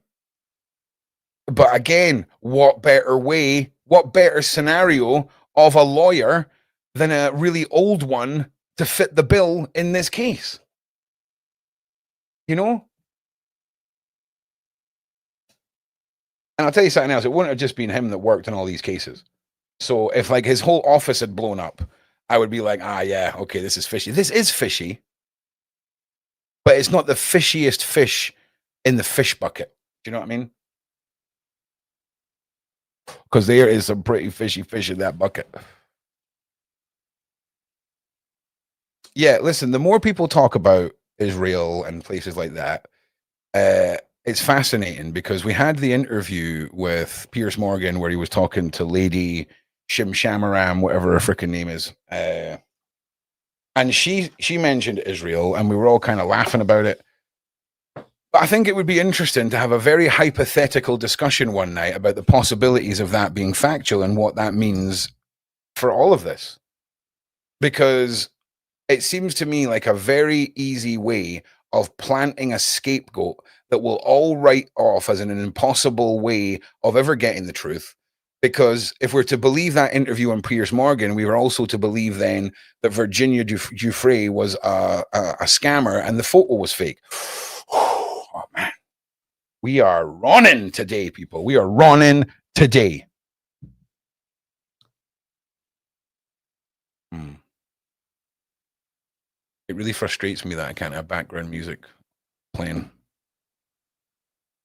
again, what better scenario of a lawyer than a really old one to fit the bill in this case? You know? And I'll tell you something else. It wouldn't have just been him that worked on all these cases. So if like his whole office had blown up, I would be like, yeah, okay, this is fishy. This is fishy, but it's not the fishiest fish in the fish bucket. Do you know what I mean? Because there is some pretty fishy fish in that bucket. Yeah, listen, the more people talk about Israel and places like that, it's fascinating because we had the interview with Piers Morgan where he was talking to Lady Shimshamaram, whatever her freaking name is. And she mentioned Israel and we were all kind of laughing about it. But I think it would be interesting to have a very hypothetical discussion one night about the possibilities of that being factual and what that means for all of this. Because it seems to me like a very easy way of planting a scapegoat that will all write off as an impossible way of ever getting the truth. Because if we're to believe that interview on Piers Morgan, we were also to believe then that Virginia Giuffre was a scammer and the photo was fake. Oh, man. We are running today, people. We are running today. It really frustrates me that I can't have background music playing.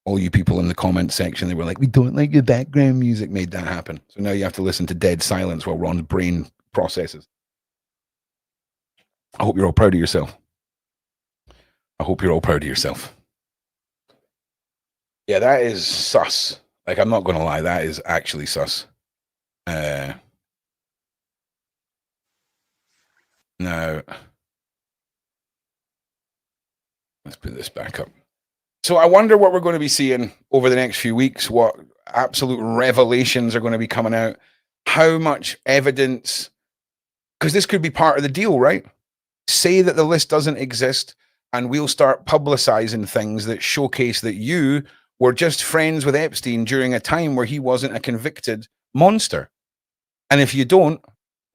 All you people in the comment section, they were like, we don't like your background music, made that happen. So now you have to listen to dead silence while Ron's brain processes. I hope you're all proud of yourself. I hope you're all proud of yourself. Yeah, that is sus. Like, I'm not going to lie, that is actually sus. Now, Let's put this back up. So I wonder what we're going to be seeing over the next few weeks, what absolute revelations are going to be coming out, how much evidence, because this could be part of the deal, right? Say that the list doesn't exist and we'll start publicizing things that showcase that you were just friends with Epstein during a time where he wasn't a convicted monster. And if you don't,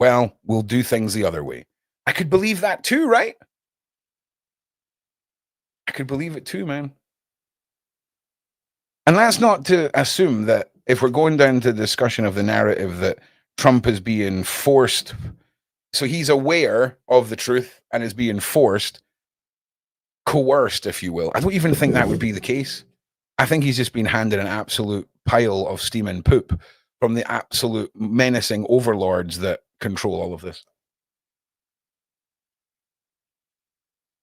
well, we'll do things the other way. I could believe that too, right? I could believe it too, man. And that's not to assume that if we're going down to the discussion of the narrative that Trump is being forced, so he's aware of the truth and is being forced, coerced, if you will. I don't even think that would be the case. I think he's just been handed an absolute pile of steaming poop from the absolute menacing overlords that control all of this.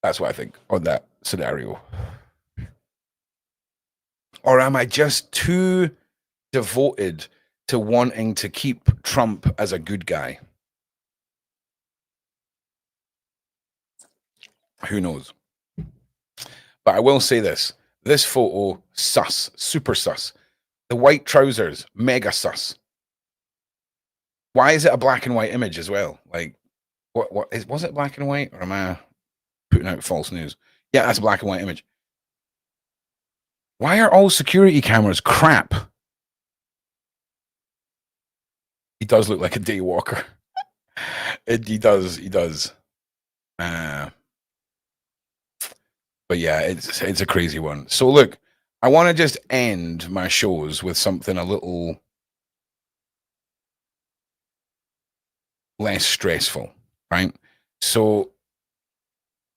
That's what I think on that scenario. Or am I just too devoted to wanting to keep Trump as a good guy? Who knows? But I will say this. This photo, sus, super sus. The white trousers, mega sus. Why is it a black and white image as well? Like, was it black and white? Or am I putting out false news? Yeah, that's a black and white image. Why are all security cameras crap? He does look like a day walker. He does. But yeah, it's a crazy one. So look, I want to just end my shows with something a little less stressful, right? So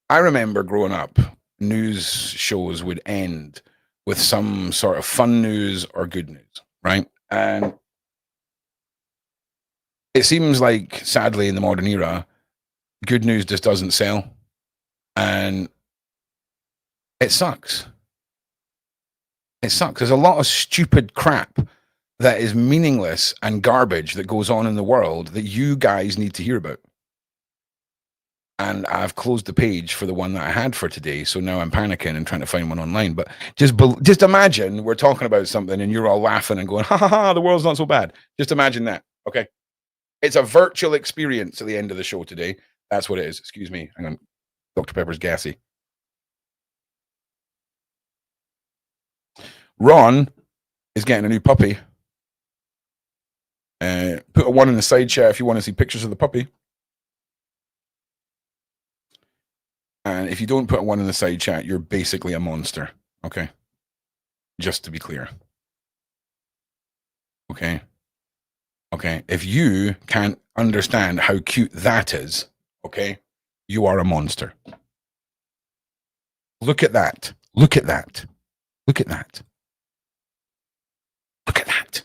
I remember growing up, news shows would end with some sort of fun news or good news, right? And it seems like, sadly, in the modern era, good news just doesn't sell. And it sucks. It sucks. There's a lot of stupid crap that is meaningless and garbage that goes on in the world that you guys need to hear about. And I've closed the page for the one that I had for today, so now I'm panicking and trying to find one online. But just imagine we're talking about something and you're all laughing and going, ha ha ha, the world's not so bad. Just imagine that, okay? It's a virtual experience at the end of the show today. That's what it is. Excuse me. Hang on. Dr. Pepper's gassy. Ron is getting a new puppy. Put a 1 in the side chat if you want to see pictures of the puppy. And if you don't put a 1 in the side chat, you're basically a monster. Okay? Just to be clear. Okay? Okay? If you can't understand how cute that is, okay, you are a monster. Look at that. Look at that. Look at that. Look at that.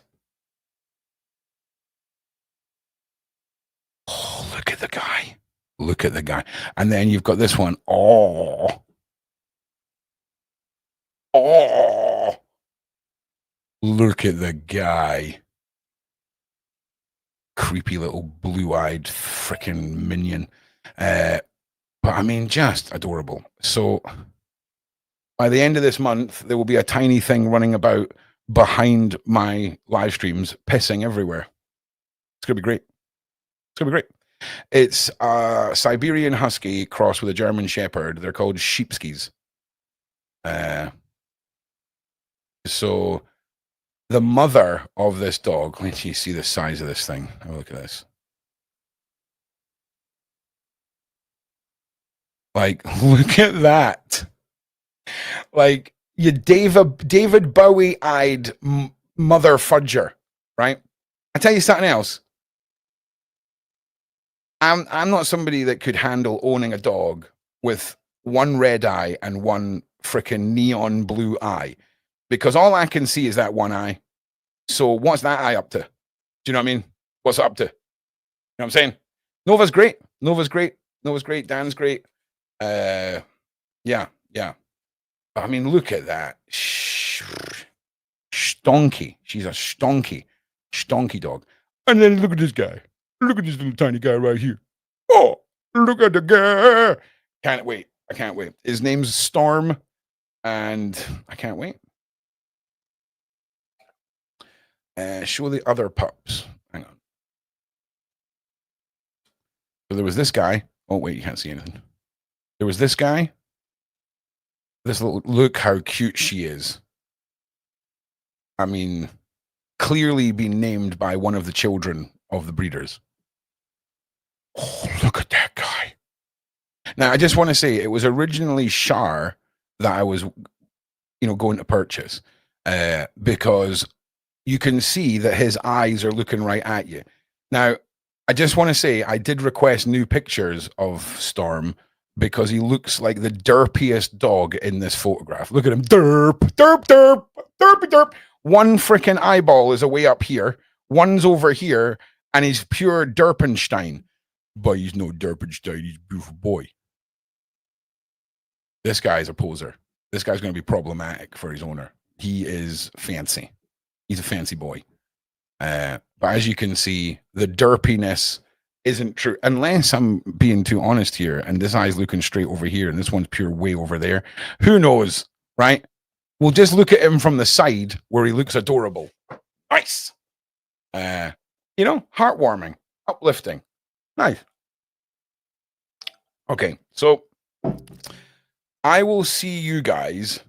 Oh, look at the guy. Look at the guy. And then you've got this one. Oh. Oh. Look at the guy. Creepy little blue-eyed freaking minion. But I mean, just adorable. So by the end of this month, there will be a tiny thing running about behind my live streams, pissing everywhere. It's going to be great. It's going to be great. It's a Siberian Husky crossed with a German Shepherd. They're called Sheepskis. So the mother of this dog, let you see the size of this thing. Have a look at this. Like, look at that. Like, you David Bowie-eyed mother fudger, right? I tell you something else. I'm not somebody that could handle owning a dog with one red eye and one freaking neon blue eye, because all I can see is that one eye. So what's that eye up to? Do you know what I mean? What's it up to? You know what I'm saying? Nova's great. Nova's great. Nova's great. Dan's great. Yeah. I mean, look at that. Stonky. She's a stonky dog. And then look at this guy. Look at this little tiny guy right here. Oh, look at the guy. Can't wait. I can't wait. His name's Storm, and I can't wait. Show the other pups. Hang on. So there was this guy. Oh, wait, you can't see anything. There was this guy. This little, look how cute she is. I mean, clearly being named by one of the children of the breeders. Oh, look at that guy. Now, I just want to say it was originally Shar that I was, going to purchase because you can see that his eyes are looking right at you. Now, I just want to say I did request new pictures of Storm because he looks like the derpiest dog in this photograph. Look at him. Derp, derp, derp, derpy derp. One freaking eyeball is away up here. One's over here, and he's pure Derpenstein. But he's no Derpenstein. He's a beautiful boy. This guy's a poser. This guy's going to be problematic for his owner. He is fancy. He's a fancy boy. But as you can see, the derpiness isn't true. Unless I'm being too honest here, and this eye's looking straight over here, and this one's pure way over there. Who knows, right? We'll just look at him from the side where he looks adorable. Nice. Heartwarming, uplifting. Nice. Okay, so I will see you guys.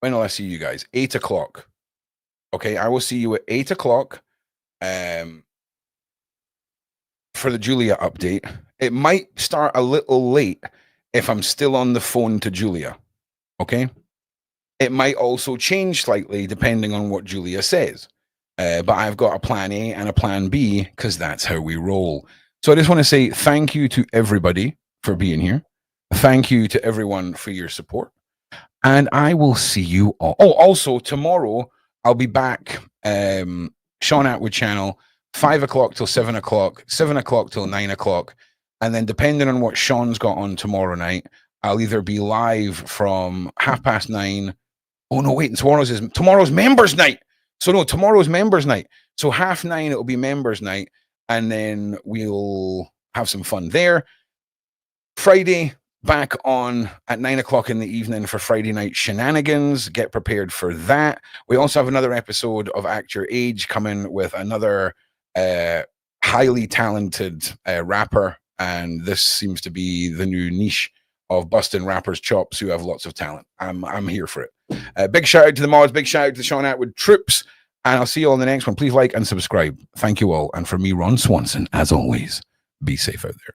When will I see you guys? 8 o'clock. Okay, I will see you at 8 o'clock for the Julia update. It might start a little late if I'm still on the phone to Julia. Okay? It might also change slightly depending on what Julia says. But I've got a plan A and a plan B because that's how we roll. So I just want to say thank you to everybody for being here. Thank you to everyone for your support. And I will see you all. Oh, also tomorrow I'll be back. Sean Atwood channel, 5 o'clock till 7 o'clock, 7 o'clock till 9 o'clock. And then depending on what Sean's got on tomorrow night, I'll either be live from 9:30. Oh no, wait, tomorrow's members night. So no, tomorrow's members night. So 9:30 it'll be members night, and then we'll have some fun there. Friday, back on at 9 o'clock in the evening for Friday night shenanigans. Get prepared for that. We also have another episode of Act Your Age coming with another highly talented rapper, and this seems to be the new niche of busting rappers' chops who have lots of talent. I'm here for it. Big shout out to the mods, big shout out to the Sean Atwood troops, and I'll see you all in the next one. Please like and subscribe. Thank you all. And for me, Ron Swanson, as always, be safe out there.